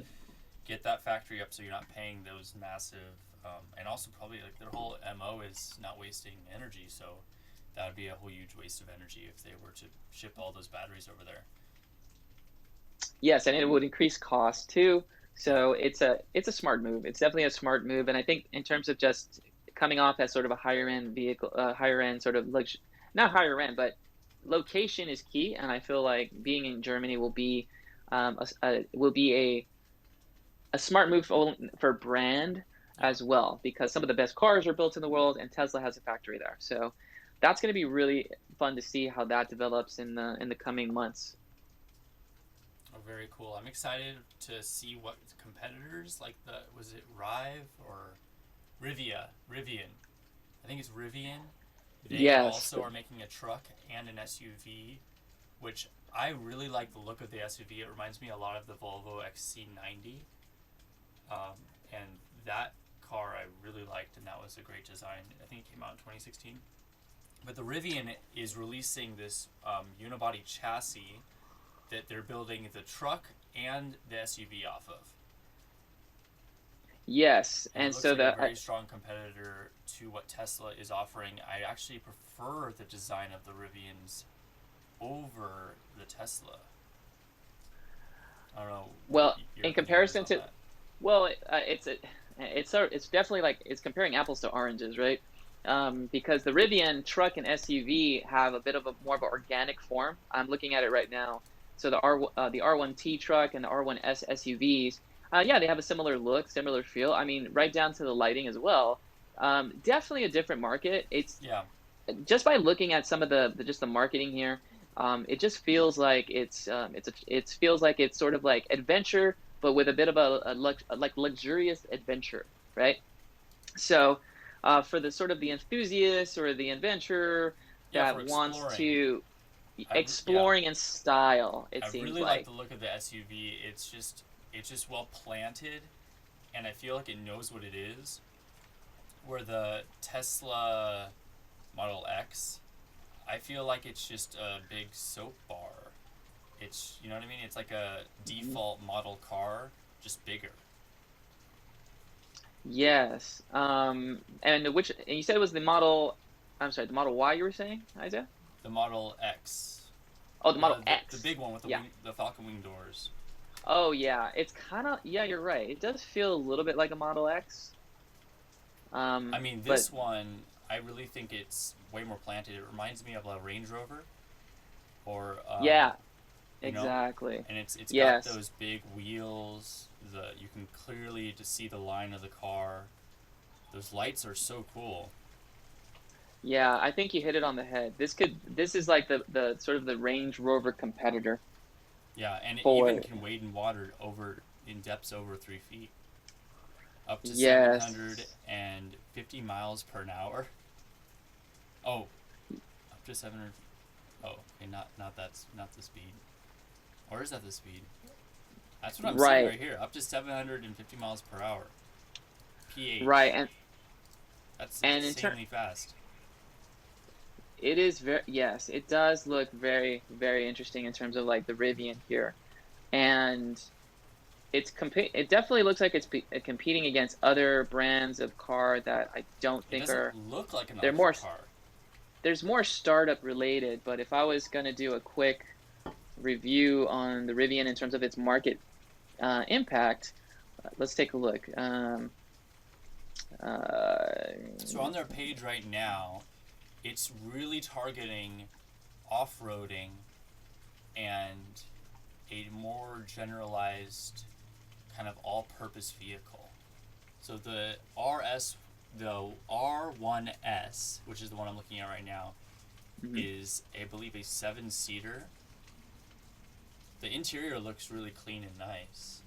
Speaker 1: Get that factory up so you're not paying those massive, and also probably like their whole MO is not wasting energy. So that would be a whole huge waste of energy if they were to ship all those batteries over there.
Speaker 2: Yes, and it would increase costs too.
Speaker 1: Yeah.
Speaker 2: So it's a smart move. It's definitely a smart move, and I think in terms of just coming off as sort of a higher end vehicle, higher end sort of not higher end, but location is key. And I feel like being in Germany will be a smart move for brand
Speaker 1: Yeah.
Speaker 2: as well because some of the best cars are built in the world, and Tesla has a factory there. So that's going to be really fun to see how that develops in the coming months.
Speaker 1: Oh, very cool. I'm excited to see what competitors like the was it Rive or Rivian. I think it's Rivian. They
Speaker 2: Yes.
Speaker 1: also are making a truck and an SUV, which I really like the look of the SUV. It reminds me a lot of the Volvo XC90, and that car I really liked, and that was a great design. I think it came out in 2016. But the Rivian is releasing this unibody chassis that they're building the truck and the SUV off of.
Speaker 2: Yes,
Speaker 1: And it
Speaker 2: and
Speaker 1: looks
Speaker 2: so
Speaker 1: like a
Speaker 2: the
Speaker 1: very strong competitor to what Tesla is offering. I actually prefer the design of the Rivians over the Tesla. I don't know what
Speaker 2: well,
Speaker 1: your
Speaker 2: in
Speaker 1: opinion is
Speaker 2: comparison
Speaker 1: on
Speaker 2: to,
Speaker 1: that.
Speaker 2: well, it's definitely like it's comparing apples to oranges, right? Because the Rivian truck and SUV have a bit of a more of an organic form. I'm looking at it right now. So the R1T truck and the R1S SUVs, yeah, they have a similar look, similar feel. I mean, right down to the lighting as well. Definitely a different market. It's
Speaker 1: Yeah,
Speaker 2: just by looking at some of just the marketing here, it just feels like it feels like it's sort of like adventure, but with a bit of like luxurious adventure, right? So, for the sort of the enthusiast or the adventurer
Speaker 1: yeah, for
Speaker 2: that wants
Speaker 1: exploring.
Speaker 2: to
Speaker 1: Yeah,
Speaker 2: exploring in style, it
Speaker 1: I
Speaker 2: seems
Speaker 1: really like
Speaker 2: like.
Speaker 1: the look of the SUV. It's just well planted, and I feel like it knows what it is. Where the Tesla Model X, I feel like it's just a big soap bar. It's, you know what I mean? It's like a
Speaker 2: Mhm.
Speaker 1: default model car, just bigger.
Speaker 2: Yes. And you said it was the model. I'm sorry, the Model Y you were saying, Isaiah?
Speaker 1: The Model X,
Speaker 2: Oh, the Model
Speaker 1: the
Speaker 2: X.
Speaker 1: big one with
Speaker 2: Yeah.
Speaker 1: the Falcon wing doors.
Speaker 2: Oh, yeah. It's kind of, yeah, you're right. It does feel a little bit like a Model X.
Speaker 1: I mean,
Speaker 2: But
Speaker 1: this one, I really think it's way more planted. It reminds me of a Range Rover, or
Speaker 2: yeah,
Speaker 1: you know,
Speaker 2: exactly.
Speaker 1: and it's got
Speaker 2: Yes.
Speaker 1: those big wheels. The you can clearly just see the line of the car. Those lights are so cool.
Speaker 2: Yeah, I think you hit it on the head. This is like the sort of the Range Rover competitor
Speaker 1: Yeah, and it even
Speaker 2: for,
Speaker 1: can wade in water over in depths over 3 feet, up to
Speaker 2: yes.
Speaker 1: 750 miles per hour. Oh, up to 700. Oh, okay, not not the speed. Or is that the speed? That's what I'm seeing
Speaker 2: Right.
Speaker 1: right here. Up to 750 miles per hour.
Speaker 2: Right.
Speaker 1: PH. That's
Speaker 2: And in turn
Speaker 1: insanely fast.
Speaker 2: it is very, yes, it does look very, very interesting in terms of like the Rivian here. And it definitely looks like competing against other brands of car that I don't
Speaker 1: It
Speaker 2: think
Speaker 1: doesn't
Speaker 2: are,
Speaker 1: look like an
Speaker 2: they're more
Speaker 1: electric car.
Speaker 2: there's more startup related, but if I was going to do a quick review on the Rivian in terms of its market impact, let's take a look. Uh,
Speaker 1: So on their page right now, it's really targeting off-roading and a more generalized kind of all-purpose vehicle. So the R1S, which is the one I'm looking at right now,
Speaker 2: mhm.
Speaker 1: is I believe a seven-seater. The interior looks really clean and nice.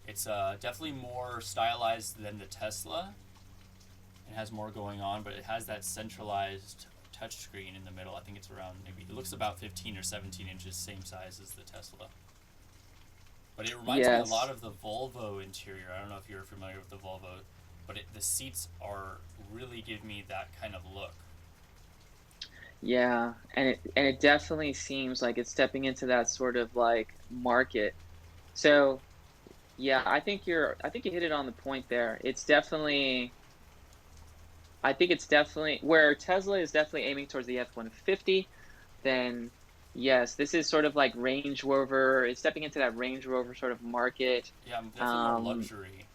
Speaker 1: It's definitely more stylized than the Tesla. It has more going on, but it has that centralized touchscreen in the middle. I think it's around maybe it looks about 15 or 17 inches, same size as the Tesla. But it reminds me a lot
Speaker 2: Yes.
Speaker 1: of the Volvo interior. I don't know if you're familiar with the Volvo, but the seats are really give me that kind of look.
Speaker 2: Yeah, and it definitely seems like it's stepping into that sort of like market. So, yeah, I think you hit it on the point there. I think it's definitely where Tesla is definitely aiming towards the F-150, then yes, this is sort of like Range Rover. It's stepping into that Range Rover sort of market,
Speaker 1: Yeah, definitely more
Speaker 2: um,
Speaker 1: luxury.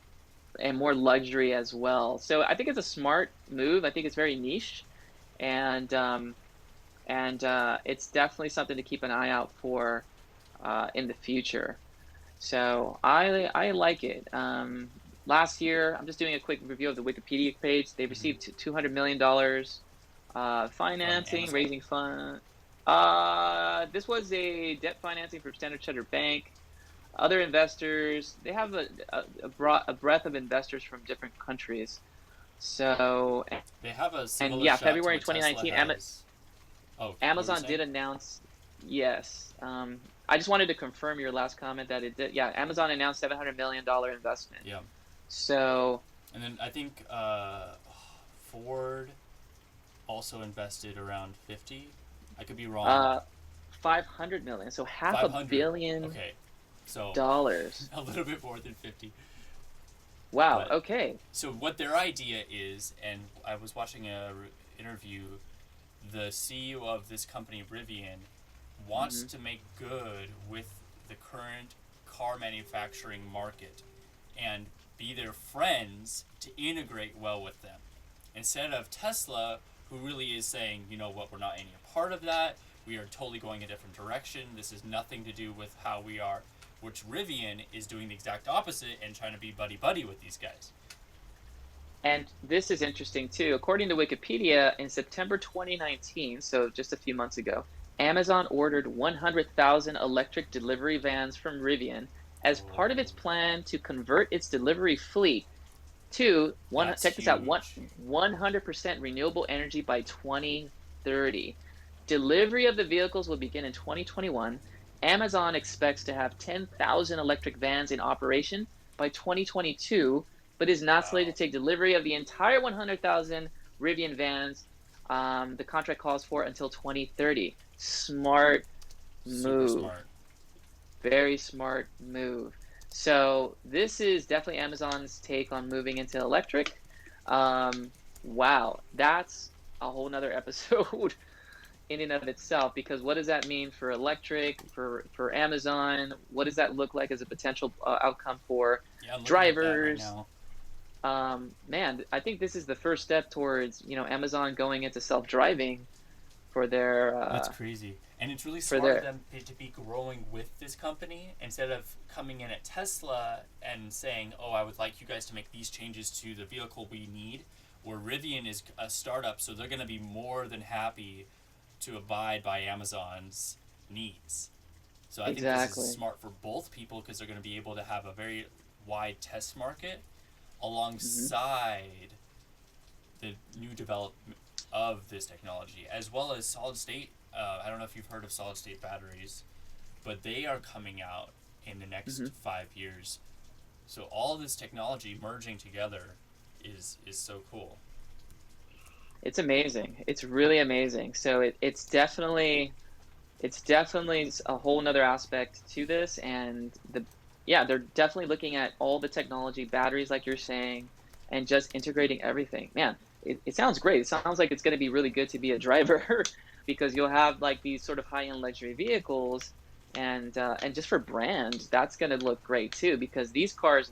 Speaker 2: and more luxury as well. So I think it's a smart move. I think it's very niche, and it's definitely something to keep an eye out for in the future. So I like it. Last year, I'm just doing a quick review of the Wikipedia page. They
Speaker 1: Mm-hmm.
Speaker 2: received $200 million
Speaker 1: From
Speaker 2: financing,
Speaker 1: Amazon.
Speaker 2: raising fund. This was a debt financing from Standard Chartered Bank. Other investors, they have a breadth of investors from different countries. So,
Speaker 1: They have a
Speaker 2: and
Speaker 1: similar
Speaker 2: yeah,
Speaker 1: shot to
Speaker 2: February
Speaker 1: what Tesla
Speaker 2: 2019,
Speaker 1: has. Oh, what were you
Speaker 2: Amazon
Speaker 1: saying?
Speaker 2: did announce, yes. I just wanted to confirm your last comment that it did. Yeah, Amazon announced $700 million investment.
Speaker 1: Yeah,
Speaker 2: So,
Speaker 1: and then I think Ford also invested around 50. I could be wrong.
Speaker 2: uh, 500 million. So half a
Speaker 1: 500.
Speaker 2: billion
Speaker 1: Okay, so
Speaker 2: dollars.
Speaker 1: a little bit more than 50.
Speaker 2: Wow.
Speaker 1: But
Speaker 2: Okay.
Speaker 1: so what their idea is, and I was watching a interview, the CEO of this company, Rivian, wants
Speaker 2: Hmm.
Speaker 1: to make good with the current car manufacturing market and be their friends to integrate well with them. Instead of Tesla, who really is saying, you know what, we're not any part of that. We are totally going a different direction. This is nothing to do with how we are, which Rivian is doing the exact opposite and trying to be buddy-buddy with these guys.
Speaker 2: And this is interesting too. According to Wikipedia, in September 2019, so just a few months ago, Amazon ordered 100,000 electric delivery vans from Rivian as part of its plan to convert its delivery fleet to check this out,
Speaker 1: Huge.
Speaker 2: 100% renewable energy by 2030. Delivery of the vehicles will begin in 2021. Amazon expects to have 10,000 electric vans in operation by 2022, but is not slated to take delivery of the entire 100,000 Rivian vans. The contract calls for until 2030. Smart move.
Speaker 1: Super smart.
Speaker 2: Very smart move. So this is definitely Amazon's take on moving into electric. Wow, that's a whole nother episode in and of itself, because what does that mean for electric, for Amazon? What does that look like as a potential outcome for drivers?
Speaker 1: Right now.
Speaker 2: Man, I think this is the first step towards Amazon going into self-driving for their.
Speaker 1: That's crazy, and it's really smart of them to be growing with this company instead of coming in at Tesla and saying, "Oh, I would like you guys to make these changes to the vehicle we need." Where Rivian is a startup, so they're going to be more than happy to abide by Amazon's needs. So I think this is smart for both people because they're going to be able to have a very wide test market alongside the new development of this technology, as well as solid state. I don't know if you've heard of solid state batteries, but they are coming out in the next 5 years. So all this technology merging together is so cool.
Speaker 2: It's amazing. It's really amazing. So it's definitely a whole nother aspect to this, and they're definitely looking at all the technology, batteries, like you're saying, and just integrating everything. Man, it sounds great. It sounds like it's going to be really good to be a driver because you'll have like these sort of high-end luxury vehicles, and just for brand, that's going to look great too, because these cars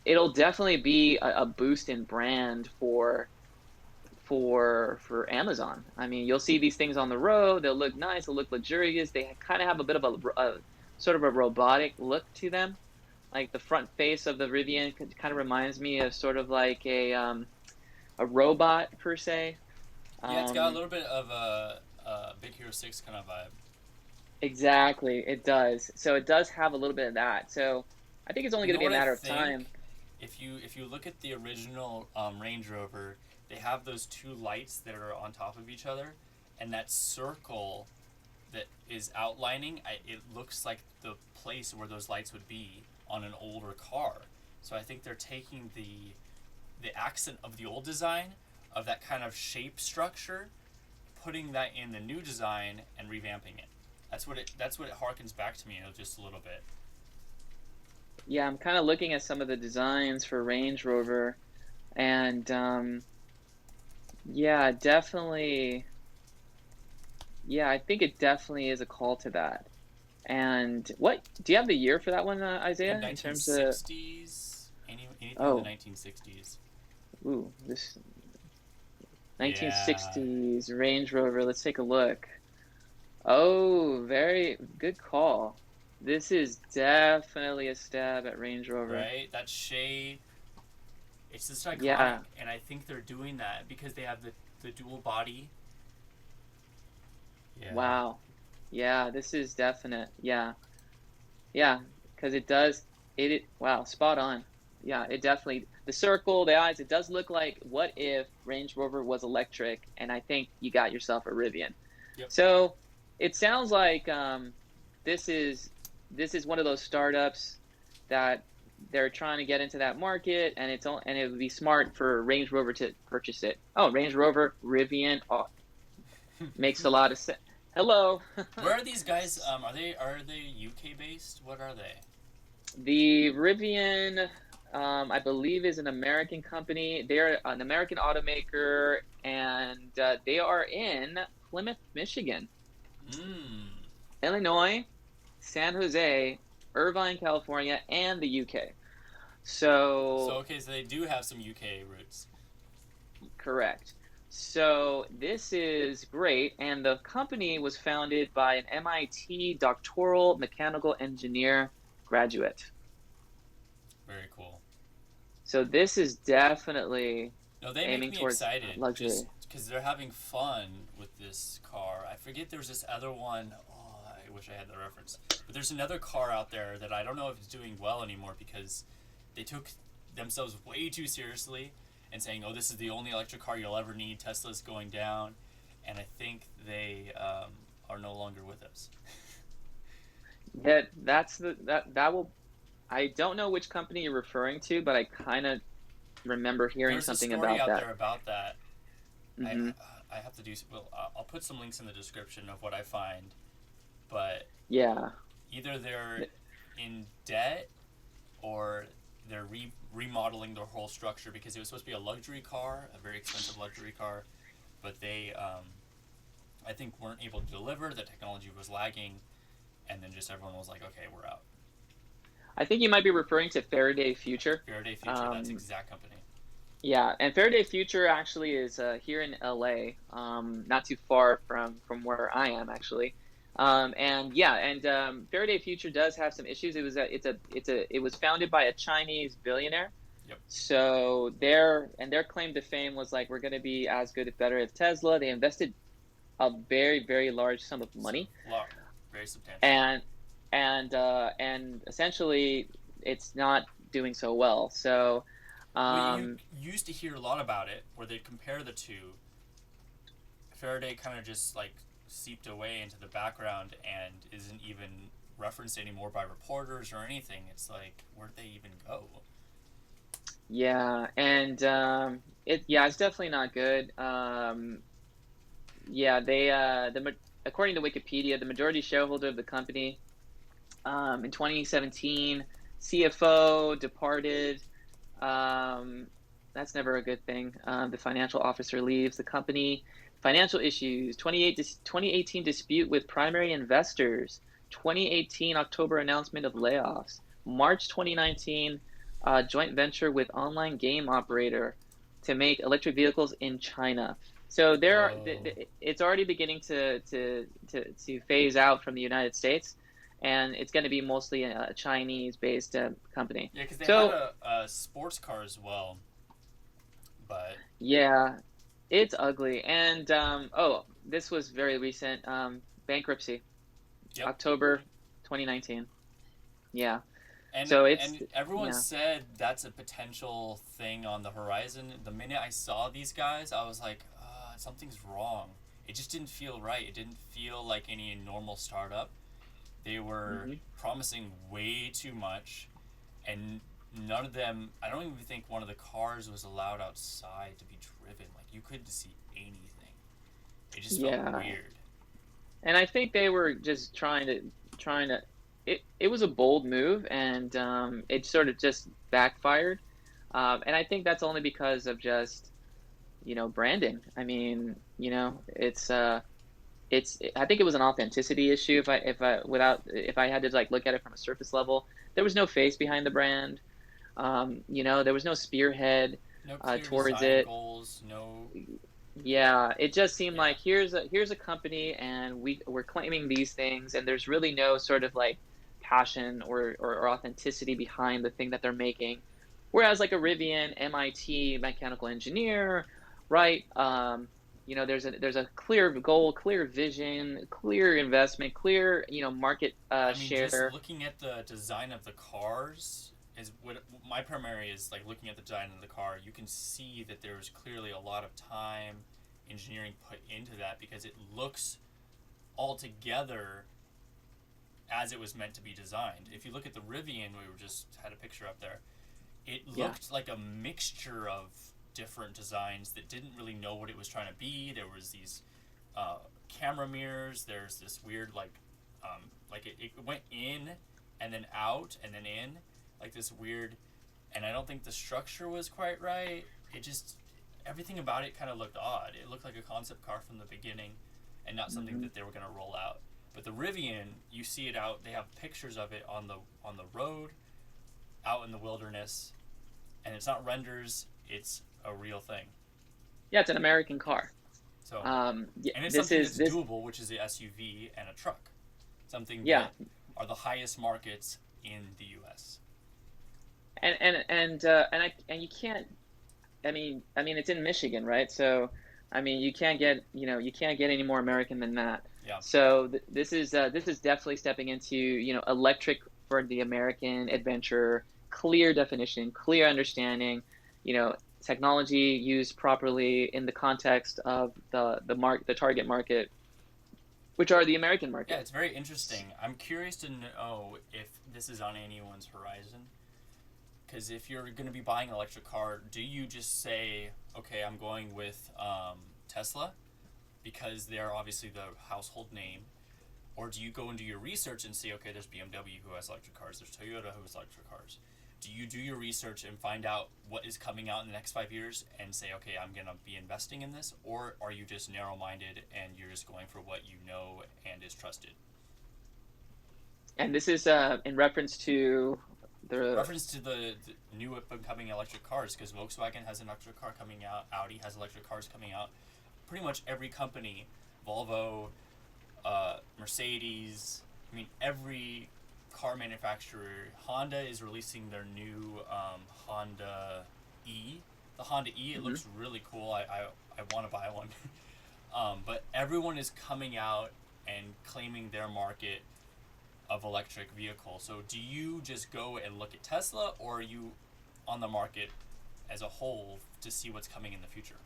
Speaker 2: it'll definitely be a boost in brand for Amazon. I mean, you'll see these things on the road. They'll look nice. They'll look luxurious. They kind of have a bit of a sort of a robotic look to them. Like the front face of the Rivian kind of reminds me of sort of like a robot per se.
Speaker 1: Yeah, it's got a little bit of a Big Hero 6 kind of vibe.
Speaker 2: Exactly, it does. So it does have a little bit of that. So I think it's only going to be a matter of time.
Speaker 1: If you look at the original Range Rover, they have those two lights that are on top of each other, and that circle that is outlining, it looks like the place where those lights would be on an older car. So I think they're taking the accent of the old design, of that kind of shape structure, putting that in the new design and revamping it. That's what it harkens back to me just a little bit.
Speaker 2: Yeah, I'm kind of looking at some of the designs for Range Rover, and yeah, definitely. Yeah, I think it definitely is a call to that. And what do you have the year for that one, Isaiah?
Speaker 1: The 1960s,
Speaker 2: in terms of
Speaker 1: anything in the 1960s.
Speaker 2: Ooh, this 1960s Range Rover. Let's take a look. Oh, very good call. This is definitely a stab at Range Rover.
Speaker 1: Right? That shade. It's just iconic.
Speaker 2: Yeah.
Speaker 1: And I think they're doing that because they have the dual body. Yeah.
Speaker 2: Wow. Yeah, this is definite. Yeah. Yeah, because it does. Wow, spot on. Yeah, it definitely. The circle, the eyes, it does look like what if Range Rover was electric, and I think you got yourself a Rivian.
Speaker 1: Yep.
Speaker 2: So it sounds like this is one of those startups that they're trying to get into that market, and it would be smart for Range Rover to purchase it. Oh, Range Rover, Rivian, makes a lot of sense. Hello.
Speaker 1: Where are these guys? Are they UK based? What are they?
Speaker 2: The Rivian, I believe, is an American company. They're an American automaker, and they are in Plymouth, Michigan, Illinois, San Jose, Irvine, California, and the UK. So
Speaker 1: okay, so they do have some UK roots.
Speaker 2: Correct. So this is great, and the company was founded by an MIT doctoral mechanical engineer graduate.
Speaker 1: Very cool.
Speaker 2: So this is definitely
Speaker 1: No, they make
Speaker 2: aiming
Speaker 1: me
Speaker 2: towards
Speaker 1: excited just
Speaker 2: luxury.
Speaker 1: because they're having fun with this car. I forget there was this other one. Oh, I wish I had the reference. But there's another car out there that I don't know if it's doing well anymore because they took themselves way too seriously and saying, "Oh, this is the only electric car you'll ever need. Tesla's going down," and I think they are no longer with us.
Speaker 2: That will. I don't know which company you're referring to, but I kind of remember hearing
Speaker 1: There's a
Speaker 2: something
Speaker 1: story
Speaker 2: about
Speaker 1: out
Speaker 2: that.
Speaker 1: there about that. I
Speaker 2: Hmm.
Speaker 1: I have to do. Well, I'll put some links in the description of what I find, but
Speaker 2: Yeah.
Speaker 1: either they're in debt or they're remodeling their whole structure because it was supposed to be a luxury car, a very expensive luxury car, but they, I think, weren't able to deliver. The technology was lagging, and then just everyone was like, "Okay, we're out."
Speaker 2: I think you might be referring to Faraday Future.
Speaker 1: Faraday Future, that's
Speaker 2: Um,
Speaker 1: exact company.
Speaker 2: yeah, and Faraday Future actually is here in LA, not too far from where I am actually. And yeah, and Faraday Future does have some issues. It was founded by a Chinese billionaire.
Speaker 1: Yep,
Speaker 2: So their claim to fame was like we're going to be as good if better as Tesla. They invested a very large sum of
Speaker 1: so
Speaker 2: money,
Speaker 1: lot, very substantial.
Speaker 2: and and essentially it's not doing so well. So
Speaker 1: Well, you
Speaker 2: um,
Speaker 1: used to hear a lot about it, where they'd compare the two. Faraday kind of just like seeped away into the background and isn't even referenced anymore by reporters or anything. It's like, where'd they even go?
Speaker 2: yeah, and it's definitely not good. Yeah, according to Wikipedia, the majority shareholder of the company in 2017, CFO departed. Um, that's never a good thing. The financial officer leaves the company. Financial issues: 2018 dispute with primary investors. 2018 October announcement of layoffs. March 2019 joint venture with online game operator to make electric vehicles in China. So
Speaker 1: Whoa.
Speaker 2: it's already beginning to phase out from the United States, and it's going to be mostly a Chinese-based company.
Speaker 1: Yeah, because they had
Speaker 2: So
Speaker 1: a sports car as well, but
Speaker 2: yeah, it's ugly. And oh, this was very recent. Bankruptcy,
Speaker 1: yep.
Speaker 2: October 2019. Yeah.
Speaker 1: And
Speaker 2: So it's
Speaker 1: and everyone
Speaker 2: yeah.
Speaker 1: said that's a potential thing on the horizon. The minute I saw these guys, I was like, something's wrong. It just didn't feel right. It didn't feel like any normal startup. They were
Speaker 2: Hmm.
Speaker 1: promising way too much, and none of them. I don't even think one of the cars was allowed outside to be driven. Like you couldn't see anything. It just felt
Speaker 2: Yeah.
Speaker 1: weird.
Speaker 2: And I think they were just trying to it was a bold move, and it sort of just backfired. And I think that's only because of just branding. I mean, I think it was an authenticity issue. If I had to like look at it from a surface level, there was no face behind the brand. There was no spearhead
Speaker 1: No clear
Speaker 2: towards
Speaker 1: design
Speaker 2: it.
Speaker 1: goals. No.
Speaker 2: Yeah, it just seemed
Speaker 1: Yeah.
Speaker 2: like here's a company, and we're claiming these things, and there's really no sort of like passion or authenticity behind the thing that they're making. Whereas like a Rivian, MIT mechanical engineer, right? There's a clear goal, clear vision, clear investment, clear market
Speaker 1: I mean, just
Speaker 2: share.
Speaker 1: looking at the design of the cars is what my primary is like. Looking at the design of the car, you can see that there was clearly a lot of time, engineering put into that because it looks altogether as it was meant to be designed. If you look at the Rivian, we were just had a picture up there. It
Speaker 2: Yeah,
Speaker 1: looked like a mixture of different designs that didn't really know what it was trying to be. There was these camera mirrors. There's this weird it went in and then out and then in, like this weird. And I don't think the structure was quite right. It just everything about it kind of looked odd. It looked like a concept car from the beginning, and not something
Speaker 2: hmm
Speaker 1: that they were going to roll out. But the Rivian, you see it out. They have pictures of it on the road, out in the wilderness, and it's not renders. It's a real thing.
Speaker 2: Yeah, it's an American car.
Speaker 1: So,
Speaker 2: Yeah,
Speaker 1: and it's
Speaker 2: this
Speaker 1: something
Speaker 2: is
Speaker 1: that's
Speaker 2: this.
Speaker 1: doable, which is the SUV and a truck, something
Speaker 2: Yeah,
Speaker 1: that are the highest markets in the U.S.
Speaker 2: and you can't. I mean, it's in Michigan, right? So, I mean, you can't get any more American than that.
Speaker 1: Yeah,
Speaker 2: So this is definitely stepping into electric for the American adventure, clear definition, clear understanding, you know, technology used properly in the context of the target market, which are the American
Speaker 1: yeah,
Speaker 2: market.
Speaker 1: it's very interesting. I'm curious to know if this is on anyone's horizon. Because if you're going to be buying an electric car, do you just say, okay, I'm going with Tesla because they're obviously the household name? Or do you go and do your research and say, okay, there's BMW who has electric cars, there's Toyota who has electric cars? Do you do your research and find out what is coming out in the next 5 years and say, okay, I'm going to be investing in this? Or are you just narrow minded and you're just going for what you know and is trusted?
Speaker 2: And this is in reference to the
Speaker 1: Reference to the new up and coming electric cars, because Volkswagen has an electric car coming out, Audi has electric cars coming out. Pretty much every company, Volvo, Mercedes, I mean, every car manufacturer, Honda is releasing their new Honda E. The Honda E, it
Speaker 2: Mhm.
Speaker 1: looks really cool. I want to buy one. But everyone is coming out and claiming their market of electric vehicle. So do you just go and look at Tesla, or are you on the market as a whole to see what's coming in the future?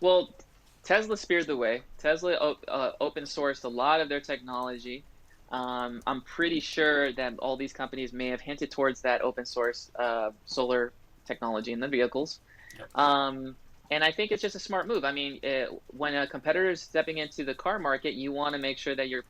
Speaker 2: Well, Tesla speared the way. Tesla open sourced a lot of their technology. I'm pretty sure that all these companies may have hinted towards that open source solar technology in the vehicles.
Speaker 1: Yep.
Speaker 2: Um, and I think it's just a smart move. I mean, when a competitor is stepping into the car market, you want to make sure that you're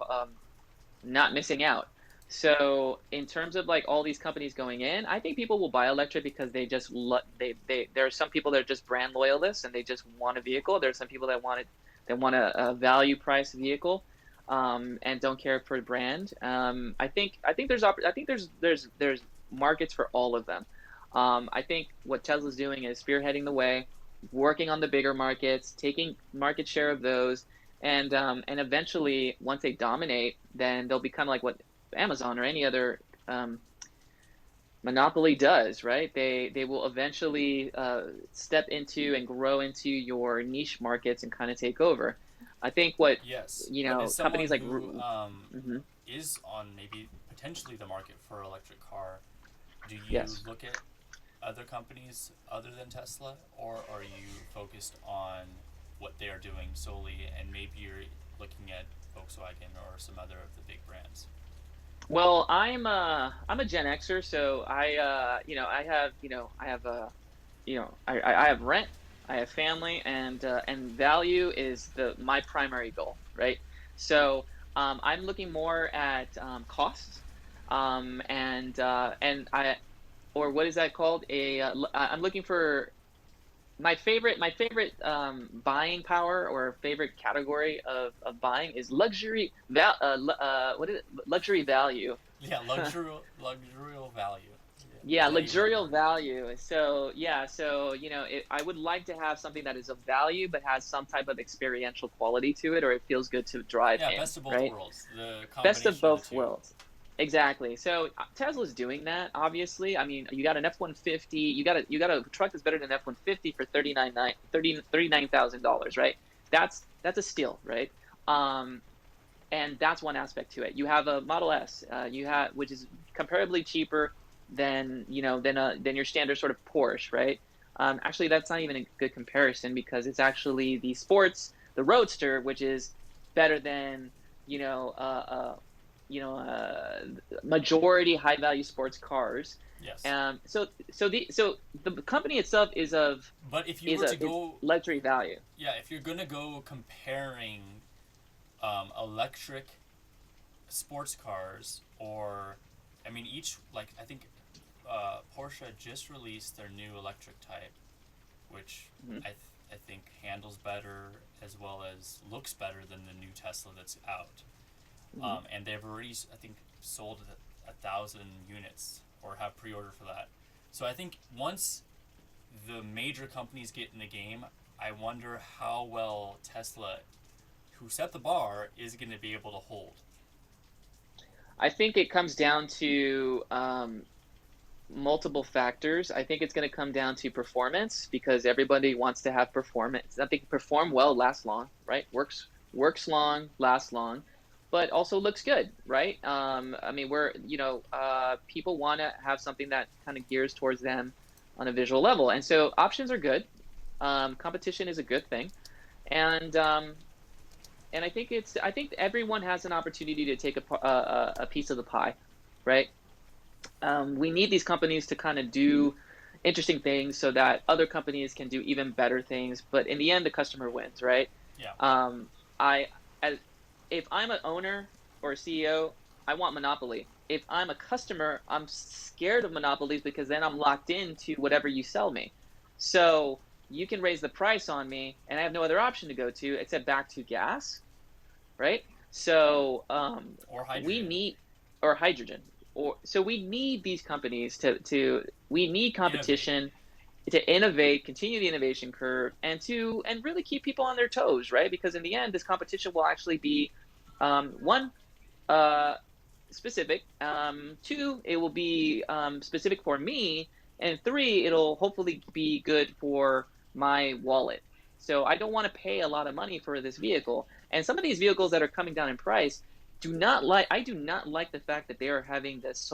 Speaker 2: not missing out. So in terms of like all these companies going in, I think people will buy electric because they just they there are some people that are just brand loyalists and they just want a vehicle. There are some people that want it that want a value price vehicle, and don't care for brand. I think there's markets for all of them. I think what Tesla's doing is spearheading the way, working on the bigger markets, taking market share of those, and eventually once they dominate, then they'll become like what Amazon or any other monopoly does, right? They will eventually step into and grow into your niche markets and kind of take over. I think what
Speaker 1: Yes, but as
Speaker 2: companies
Speaker 1: someone
Speaker 2: like
Speaker 1: who
Speaker 2: mhm,
Speaker 1: is on maybe potentially the market for electric car, do you
Speaker 2: yes.
Speaker 1: look at other companies other than Tesla, or are you focused on what they are doing solely, and maybe you're looking at Volkswagen or some other of the big brands?
Speaker 2: Well, I'm a Gen Xer, so I have I have rent, I have family, and value is the my primary goal, right? So I'm looking more at cost, and I or what is that called? I'm looking for my favorite buying power or favorite category of buying is what is it? Luxury value.
Speaker 1: Yeah, luxurial value. Yeah, is
Speaker 2: Yeah,
Speaker 1: that even a
Speaker 2: luxurial
Speaker 1: word?
Speaker 2: value. So yeah, I would like to have something that is of value but has some type of experiential quality to it, or it feels good to drive
Speaker 1: Yeah,
Speaker 2: in,
Speaker 1: best of both
Speaker 2: right?
Speaker 1: worlds. The
Speaker 2: Best of
Speaker 1: combination of the
Speaker 2: both
Speaker 1: two.
Speaker 2: worlds. Exactly. So Tesla's doing that. Obviously, I mean, you got an F-150. You got a truck that's better than F-150 for $39,000, right? That's a steal, right? Um, and that's one aspect to it. You have a Model S, which is comparably cheaper than than your standard sort of Porsche, right? Actually, that's not even a good comparison because it's actually the Roadster, which is better than you know uh, uh, majority high value sports cars.
Speaker 1: Yes.
Speaker 2: So the company itself
Speaker 1: But if you
Speaker 2: is
Speaker 1: were
Speaker 2: a
Speaker 1: to
Speaker 2: is
Speaker 1: go,
Speaker 2: luxury value.
Speaker 1: yeah, if you're gonna go comparing electric sports cars, or, I mean, each, like, I think Porsche just released their new electric type, which
Speaker 2: Mhm,
Speaker 1: I think handles better as well as looks better than the new Tesla that's out.
Speaker 2: mhm.
Speaker 1: And they've already, I think, sold 1,000 units or have pre-order for that. So I think once the major companies get in the game, I wonder how well Tesla, who set the bar, is going to be able to hold.
Speaker 2: I think it comes down to multiple factors. I think it's going to come down to performance because everybody wants to have performance. I think perform well, last long, right? Works long, lasts long, but also looks good, right? I mean, people want to have something that kind of gears towards them on a visual level, and so options are good. Competition is a good thing, and I think everyone has an opportunity to take a piece of the pie, right? We need these companies to kind of do interesting things so that other companies can do even better things. But in the end, the customer wins, right?
Speaker 1: Yeah.
Speaker 2: I, as, if I'm an owner or a CEO, I want monopoly. If I'm a customer, I'm scared of monopolies because then I'm locked into whatever you sell me. So you can raise the price on me, and I have no other option to go to except back to gas, right? So
Speaker 1: Or
Speaker 2: we
Speaker 1: hydrogen.
Speaker 2: need or hydrogen, or so we need these companies to we need
Speaker 1: Innovate.
Speaker 2: competition to innovate, continue the innovation curve, and really keep people on their toes, right? Because in the end, this competition will actually be one uh, specific, two, it will be specific for me, and three, it'll hopefully be good for my wallet. So I don't want to pay a lot of money for this vehicle. And some of these vehicles that are coming down in price I do not like the fact that they are having this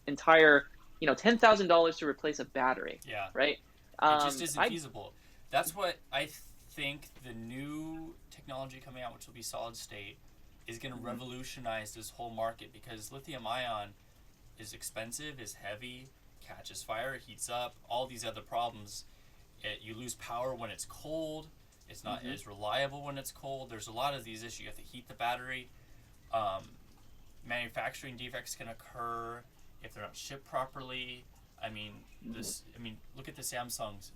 Speaker 2: entire, $10,000 to replace a battery,
Speaker 1: Yeah.
Speaker 2: right?
Speaker 1: It just isn't
Speaker 2: I
Speaker 1: feasible. That's what I think the new technology coming out, which will be solid state, is going to revolutionize this whole market because lithium ion is expensive, is heavy, catches fire, heats up, all these other problems. You lose power when it's cold. It's not
Speaker 2: Mhm.
Speaker 1: as reliable when it's cold. There's a lot of these issues. You have to heat the battery. Um, Manufacturing defects can occur if they're not shipped properly. I mean,
Speaker 2: Mhm.
Speaker 1: look at the Samsung's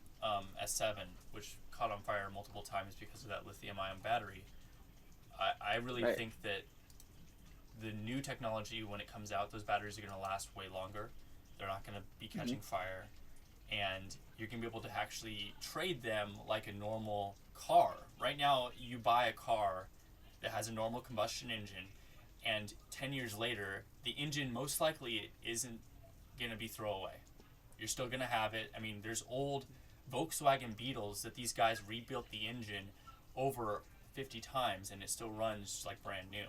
Speaker 1: S7, which caught on fire multiple times because of that lithium-ion battery. I really
Speaker 2: Right.
Speaker 1: think that the new technology, when it comes out, those batteries are going to last way longer. They're not going to be
Speaker 2: Mhm.
Speaker 1: catching fire, and you're going to be able to actually trade them like a normal car. Right now, you buy a car that has a normal combustion engine, and 10 years later, the engine most likely isn't going to be throwaway. You're still going to have it. I mean, there's old Volkswagen Beetles that these guys rebuilt the engine over 50 times and it still runs like brand new.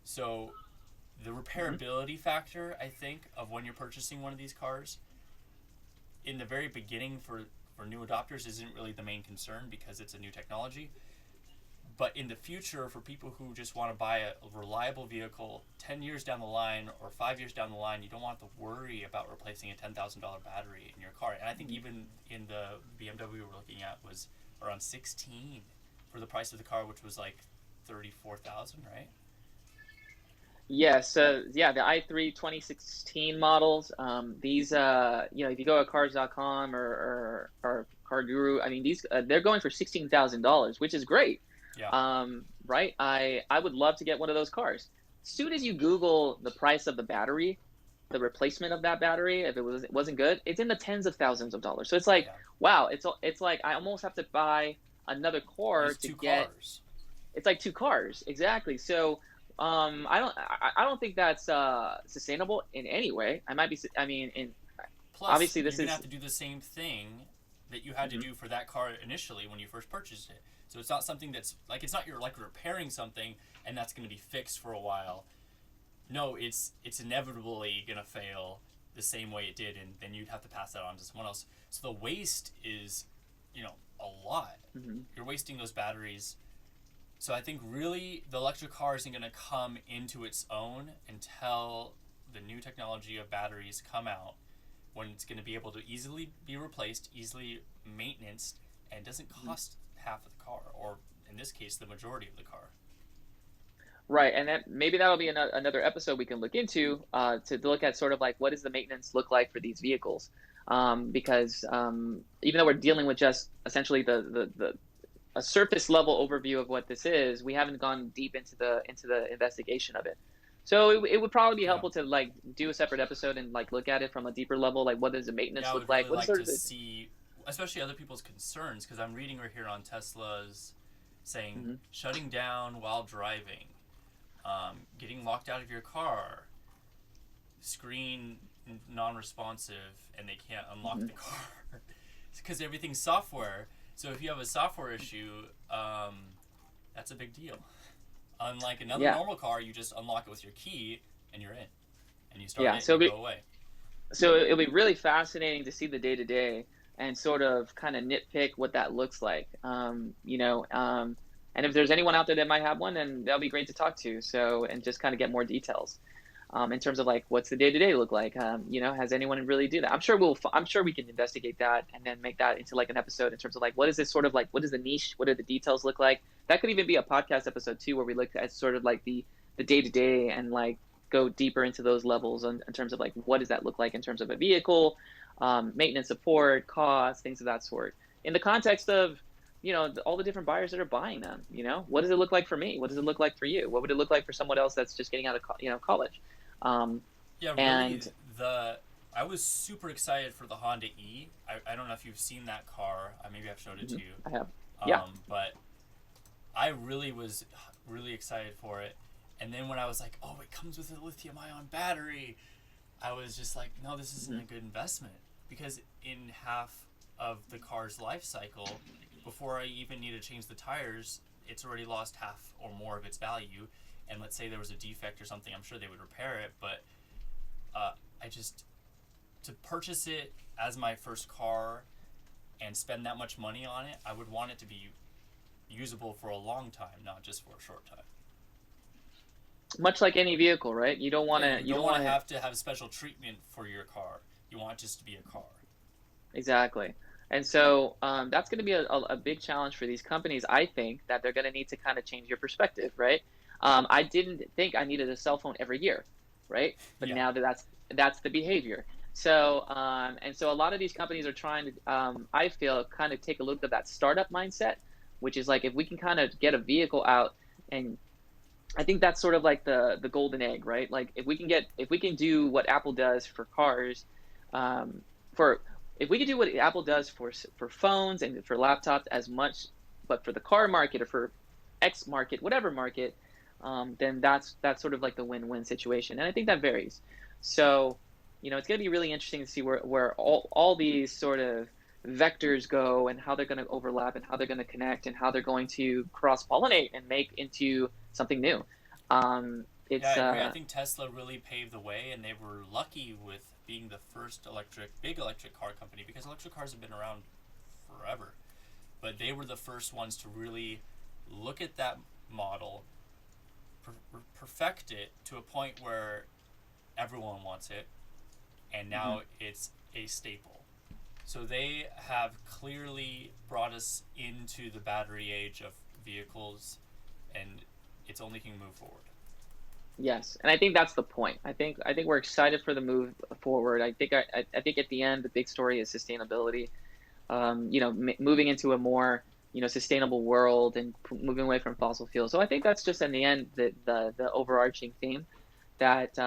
Speaker 1: So the
Speaker 2: Mhm.
Speaker 1: repairability factor, I think, of when you're purchasing one of these cars in the very beginning for new adopters isn't really the main concern because it's a new technology. But in the future, for people who just want to buy a reliable vehicle 10 years down the line or 5 years down the line, you don't want to worry about replacing a $10,000 battery in your car. And I think
Speaker 2: Mhm.
Speaker 1: even in the BMW we're looking at was around 16 for the price of the car, which was like 34,000, right?
Speaker 2: Yeah, so yeah, the i3 2016 models, these if you go to cars.com or Car Guru, I mean they're going for $16,000, which is great.
Speaker 1: Yeah.
Speaker 2: Right? I would love to get one of those cars. Soon as you Google the price of the battery, the replacement of that battery, if it wasn't good, it's in the tens of thousands of dollars. So it's like,
Speaker 1: Yeah.
Speaker 2: wow, it's like I almost have to buy another car
Speaker 1: It's
Speaker 2: to
Speaker 1: two
Speaker 2: get
Speaker 1: cars.
Speaker 2: it's like two cars, exactly. So I don't think that's sustainable in any way. I mean,
Speaker 1: Plus,
Speaker 2: obviously
Speaker 1: you're
Speaker 2: this
Speaker 1: going to have
Speaker 2: is.
Speaker 1: to do the same thing that you had to
Speaker 2: Mhm.
Speaker 1: do for that car initially when you first purchased it. So it's not something that's like it's not you're like repairing something and that's going to be fixed for a while. No, it's inevitably going to fail the same way it did and then you'd have to pass that on to someone else. So the waste is, a lot.
Speaker 2: Mhm.
Speaker 1: You're wasting those batteries. So I think really the electric car isn't going to come into its own until the new technology of batteries come out when it's going to be able to easily be replaced, easily maintenance, and doesn't
Speaker 2: Mhm.
Speaker 1: cost half of the car, or in this case, the majority of the car.
Speaker 2: Right, and that maybe that'll be another episode we can look into to look at sort of like what does the maintenance look like for these vehicles, because even though we're dealing with just essentially the a surface level overview of what this is, we haven't gone deep into the investigation of it. So it would probably be
Speaker 1: Yeah.
Speaker 2: helpful to do a separate episode and look at it from a deeper level, like what does the
Speaker 1: Yeah,
Speaker 2: maintenance
Speaker 1: I
Speaker 2: look
Speaker 1: would
Speaker 2: like?
Speaker 1: really
Speaker 2: What is
Speaker 1: like
Speaker 2: sort
Speaker 1: to
Speaker 2: of the.
Speaker 1: see. especially other people's concerns, because I'm reading right here on Tesla's saying
Speaker 2: Mm-hmm.
Speaker 1: shutting down while driving, getting locked out of your car, screen non-responsive, and they can't unlock
Speaker 2: Mm-hmm.
Speaker 1: the car because everything's software. So if you have a software issue, that's a big deal. Unlike another
Speaker 2: Yeah.
Speaker 1: normal car, you just unlock it with your key and you're in, and you start
Speaker 2: Yeah.
Speaker 1: it
Speaker 2: So
Speaker 1: and you go away.
Speaker 2: it'll be really fascinating to see the day to day and sort of kind of nitpick what that looks like. And if there's anyone out there that might have one, then that'll be great to talk to. So, and just kind of get more details in terms of like what's the day to day look like. Has anyone really do that? I'm sure we can investigate that and then make that into like an episode in terms of like what is this sort of like, what is the niche, what do the details look like? That could even be a podcast episode too, where we look at sort of like the day to day and like go deeper into those levels in terms of like what does that look like in terms of a vehicle, maintenance support, costs, things of that sort. In the context of all the different buyers that are buying them, what does it look like for me? What does it look like for you? What would it look like for someone else that's just getting out of college?
Speaker 1: Yeah, really.
Speaker 2: And
Speaker 1: I was super excited for the Honda E. I don't know if you've seen that car. Maybe I've showed it to you.
Speaker 2: I have. Yeah.
Speaker 1: But I really was really excited for it. And then when I was like, oh, it comes with a lithium-ion battery, I was just like, no, this isn't a good investment. Because in half of the car's life cycle, before I even need to change the tires, it's already lost half or more of its value. And let's say there was a defect or something, I'm sure they would repair it. But to purchase it as my first car and spend that much money on it, I would want it to be usable for a long time, not just for a short time.
Speaker 2: Much like any vehicle, right? You don't want to.
Speaker 1: You don't want to have to have special treatment for your car. You want it just to be a car.
Speaker 2: Exactly. And so that's going to be a big challenge for these companies. I think that they're going to need to kind of change your perspective, right? I didn't think I needed a cell phone every year, right? But now that's the behavior. So and so a lot of these companies are trying to, I feel, kind of take a look at that startup mindset, which is like if we can kind of get a vehicle out, and I think that's sort of like the golden egg, right? Like if we can do what Apple does for cars, if we can do what Apple does for phones and for laptops as much, but for the car market or for X market, whatever market, then that's sort of like the win-win situation. And I think that varies. So, it's going to be really interesting to see where all these sort of vectors go and how they're going to overlap and how they're going to connect and how they're going to cross-pollinate and make into something new.
Speaker 1: I agree. I think Tesla really paved the way, and they were lucky with being the first big electric car company, because electric cars have been around forever. But they were the first ones to really look at that model, perfect it to a point where everyone wants it, and now it's a staple. So they have clearly brought us into the battery age of vehicles, and it's only can move forward.
Speaker 2: Yes, and I think that's the point. I think we're excited for the move forward. I think at the end the big story is sustainability. Moving into a more sustainable world and moving away from fossil fuels. So I think that's just in the end the overarching theme that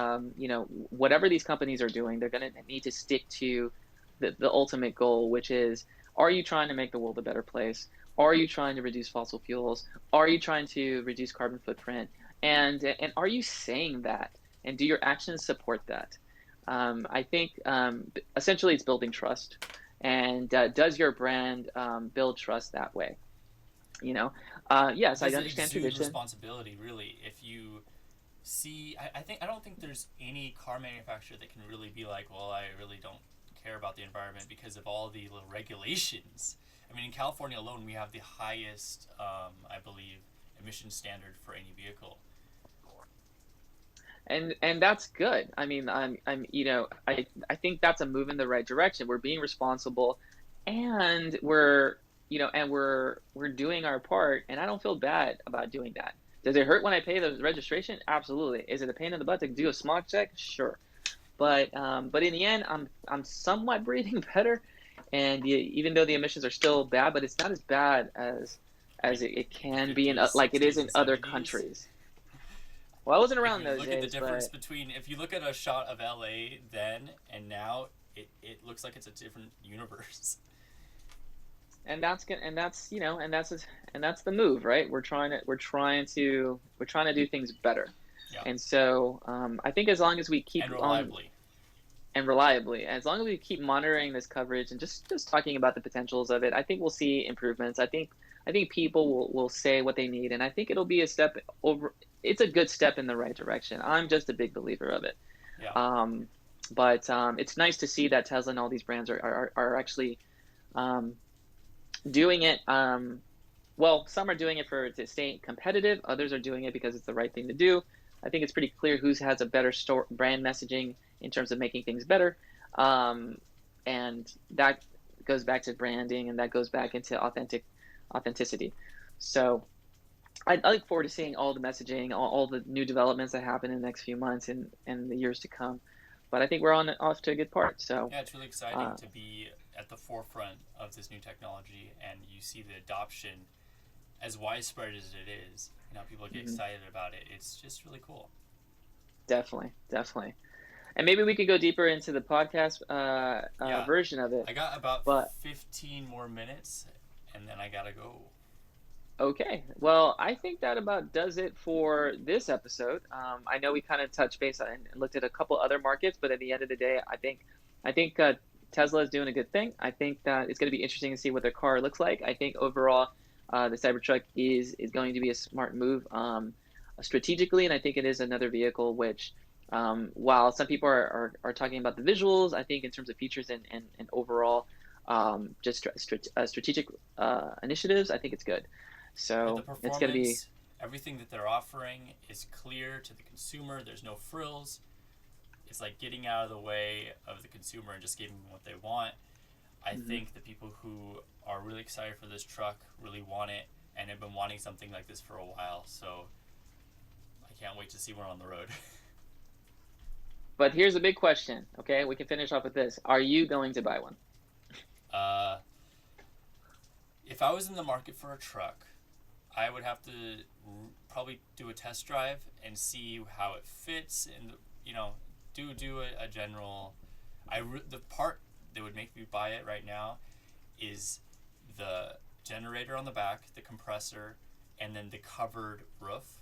Speaker 2: whatever these companies are doing, they're going to need to stick to the ultimate goal, which is: are you trying to make the world a better place? Are you trying to reduce fossil fuels? Are you trying to reduce carbon footprint? And are you saying that? And do your actions support that? I think essentially it's building trust. And does your brand build trust that way? Yes, I understand tradition.
Speaker 1: Responsibility, really. If you see, I don't think there's any car manufacturer that can really be like, well, I really don't care about the environment because of all the little regulations. I mean, in California alone, we have the highest, I believe, emission standard for any vehicle.
Speaker 2: And that's good. I mean, I think that's a move in the right direction. We're being responsible, and we're doing our part. And I don't feel bad about doing that. Does it hurt when I pay the registration? Absolutely. Is it a pain in the butt to do a smog check? Sure. But in the end, I'm somewhat breathing better, and even though the emissions are still bad, but it's not as bad as it can be like it is in other countries. Well, I wasn't around those days.
Speaker 1: Look at the difference between, if you look at a shot of LA then and now, it looks like it's a different universe.
Speaker 2: and that's gonna and that's you know and that's the move, right? We're trying to do things better,
Speaker 1: Yeah,
Speaker 2: and so I think as long as we keep
Speaker 1: and
Speaker 2: on
Speaker 1: reliably.
Speaker 2: and reliably, as long as we keep monitoring this coverage and just talking about the potentials of it, I think we'll see improvements. I think people will say what they need, and I think it'll be a step over. It's a good step in the right direction. I'm just a big believer of it.
Speaker 1: Yeah,
Speaker 2: Um, but it's nice to see that Tesla and all these brands are actually um, doing it. Well, some are doing it to stay competitive. Others are doing it because it's the right thing to do. I think it's pretty clear who has a better brand messaging in terms of making things better, um, and that goes back to branding, and that goes back into authenticity. So I look forward to seeing all the messaging, all the new developments that happen in the next few months and the years to come. But I think we're on off to a good part. So
Speaker 1: yeah, it's really exciting
Speaker 2: uh,
Speaker 1: to be at the forefront of this new technology, and you see the adoption as widespread as it is, and how people get
Speaker 2: mhm,
Speaker 1: excited about it. It's just really cool.
Speaker 2: definitely, definitely. And maybe we could go deeper into the podcast
Speaker 1: Yeah,
Speaker 2: version of it.
Speaker 1: I got about
Speaker 2: But
Speaker 1: 15 more minutes, and then I gotta go.
Speaker 2: okay, well, I think that about does it for this episode. I know we kind of touched base on and looked at a couple other markets, but at the end of the day, I think Tesla is doing a good thing. I think that it's going to be interesting to see what their car looks like. I think overall, the Cybertruck is going to be a smart move strategically, and I think it is another vehicle which. While some people are talking about the visuals, I think in terms of features and overall just strategic initiatives, I think it's good.
Speaker 1: Yeah, the
Speaker 2: So it's going to be
Speaker 1: performance, everything that they're offering is clear to the consumer. There's no frills. It's like getting out of the way of the consumer and just giving them what they want. I
Speaker 2: mhm.
Speaker 1: think the people who are really excited for this truck really want it and have been wanting something like this for a while. So I can't wait to see one on the road.
Speaker 2: But here's a big question. Okay, we can finish off with this. Are you going to buy one?
Speaker 1: uh, if I was in the market for a truck, I would have to probably do a test drive and see how it fits, and do a general. The part that would make me buy it right now is the generator on the back, the compressor, and then the covered roof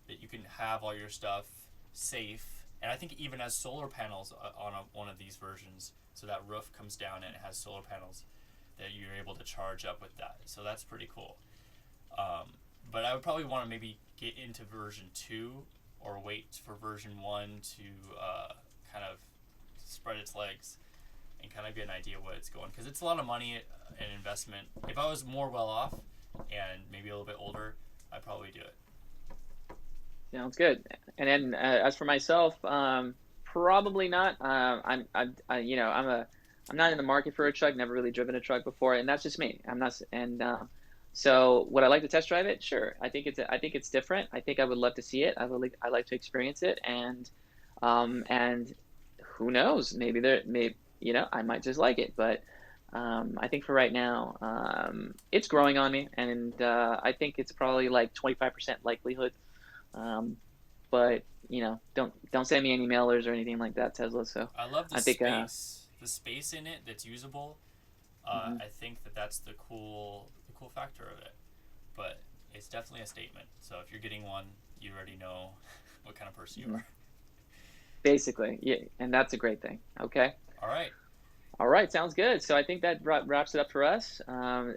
Speaker 1: that you can have all your stuff safe. And I think it even has solar panels on one of these versions, so that roof comes down and it has solar panels that you're able to charge up with that. So that's pretty cool. Um, but I would probably want to maybe get into version 2 or wait for version 1 to kind of spread its legs and kind of get an idea what it's going, because it's a lot of money and investment. If I was more well off and maybe a little bit older, I'd probably do it.
Speaker 2: Sounds good. And then as for myself, probably not. I'm not in the market for a truck. Never really driven a truck before, and that's just me. I'm not. And so, would I like to test drive it? Sure. I think it's different. I think I would love to see it. I like to experience it, and who knows? Maybe I might just like it, but. I think for right now, it's growing on me, and I think it's probably like 25% likelihood um, but don't send me any mailers or anything like that, Tesla. So
Speaker 1: I love
Speaker 2: I think
Speaker 1: the space in it that's usable.
Speaker 2: mhm.
Speaker 1: I think that's the cool factor of it. But it's definitely a statement. So if you're getting one, you already know what kind of person you
Speaker 2: Mhm.
Speaker 1: are.
Speaker 2: Basically, yeah, and that's a great thing. Okay.
Speaker 1: All right.
Speaker 2: All right, sounds good. So I think that wraps it up for us.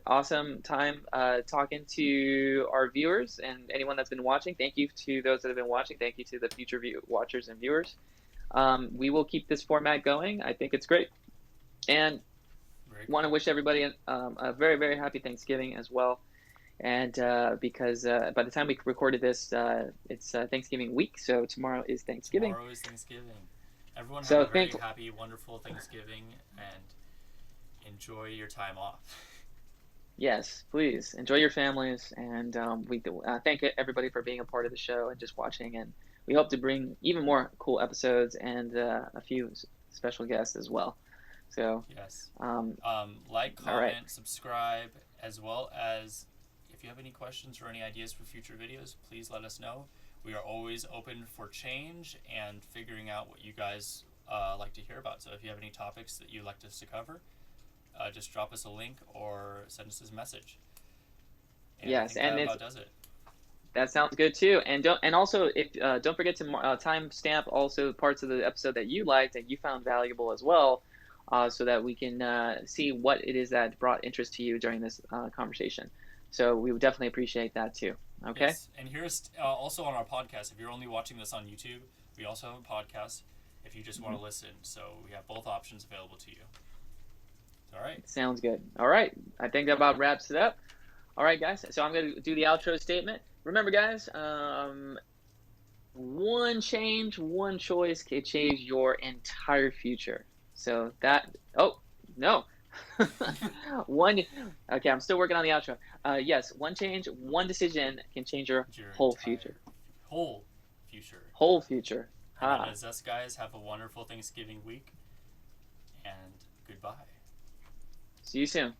Speaker 2: Awesome time talking to our viewers and anyone that's been watching. Thank you to those that have been watching. Thank you to the future watchers and viewers. We will keep this format going. I think it's great, and
Speaker 1: Very
Speaker 2: want to
Speaker 1: cool.
Speaker 2: wish everybody a very, very happy Thanksgiving as well. And because by the time we recorded this, it's Thanksgiving week, so tomorrow is Thanksgiving.
Speaker 1: Tomorrow is Thanksgiving. Everyone have
Speaker 2: So
Speaker 1: a very
Speaker 2: thank
Speaker 1: happy, wonderful Thanksgiving and enjoy your time off.
Speaker 2: yes, please enjoy your families, and we thank everybody for being a part of the show and just watching. And we hope to bring even more cool episodes and a few special guests as well. So,
Speaker 1: Yes.
Speaker 2: um,
Speaker 1: Like,
Speaker 2: all right,
Speaker 1: comment, subscribe, as well as if you have any questions or any ideas for future videos, please let us know. We are always open for change and figuring out what you guys like to hear about. So if you have any topics that you'd like us to cover, just drop us a link or send us a message. And
Speaker 2: Yes,
Speaker 1: I think
Speaker 2: and
Speaker 1: that
Speaker 2: it's
Speaker 1: about does it.
Speaker 2: that sounds good too. And also if don't forget to timestamp also parts of the episode that you liked and you found valuable as well, so that we can see what it is that brought interest to you during this conversation. So we would definitely appreciate that too. Okay.
Speaker 1: Yes, and here's also on our podcast. If you're only watching this on YouTube, we also have a podcast. If you just want to listen, so we have both options available to you. All right.
Speaker 2: Sounds good. All right. I think that about wraps it up. All right, guys. So I'm going to do the outro statement. Remember, guys, one change, one choice can change your entire future. So that, oh, no. One, okay, I'm still working on the outro. Yes, one change, one decision can change your whole future.
Speaker 1: Whole future.
Speaker 2: Whole future.
Speaker 1: And as us guys, have a wonderful Thanksgiving week, and goodbye.
Speaker 2: See you soon.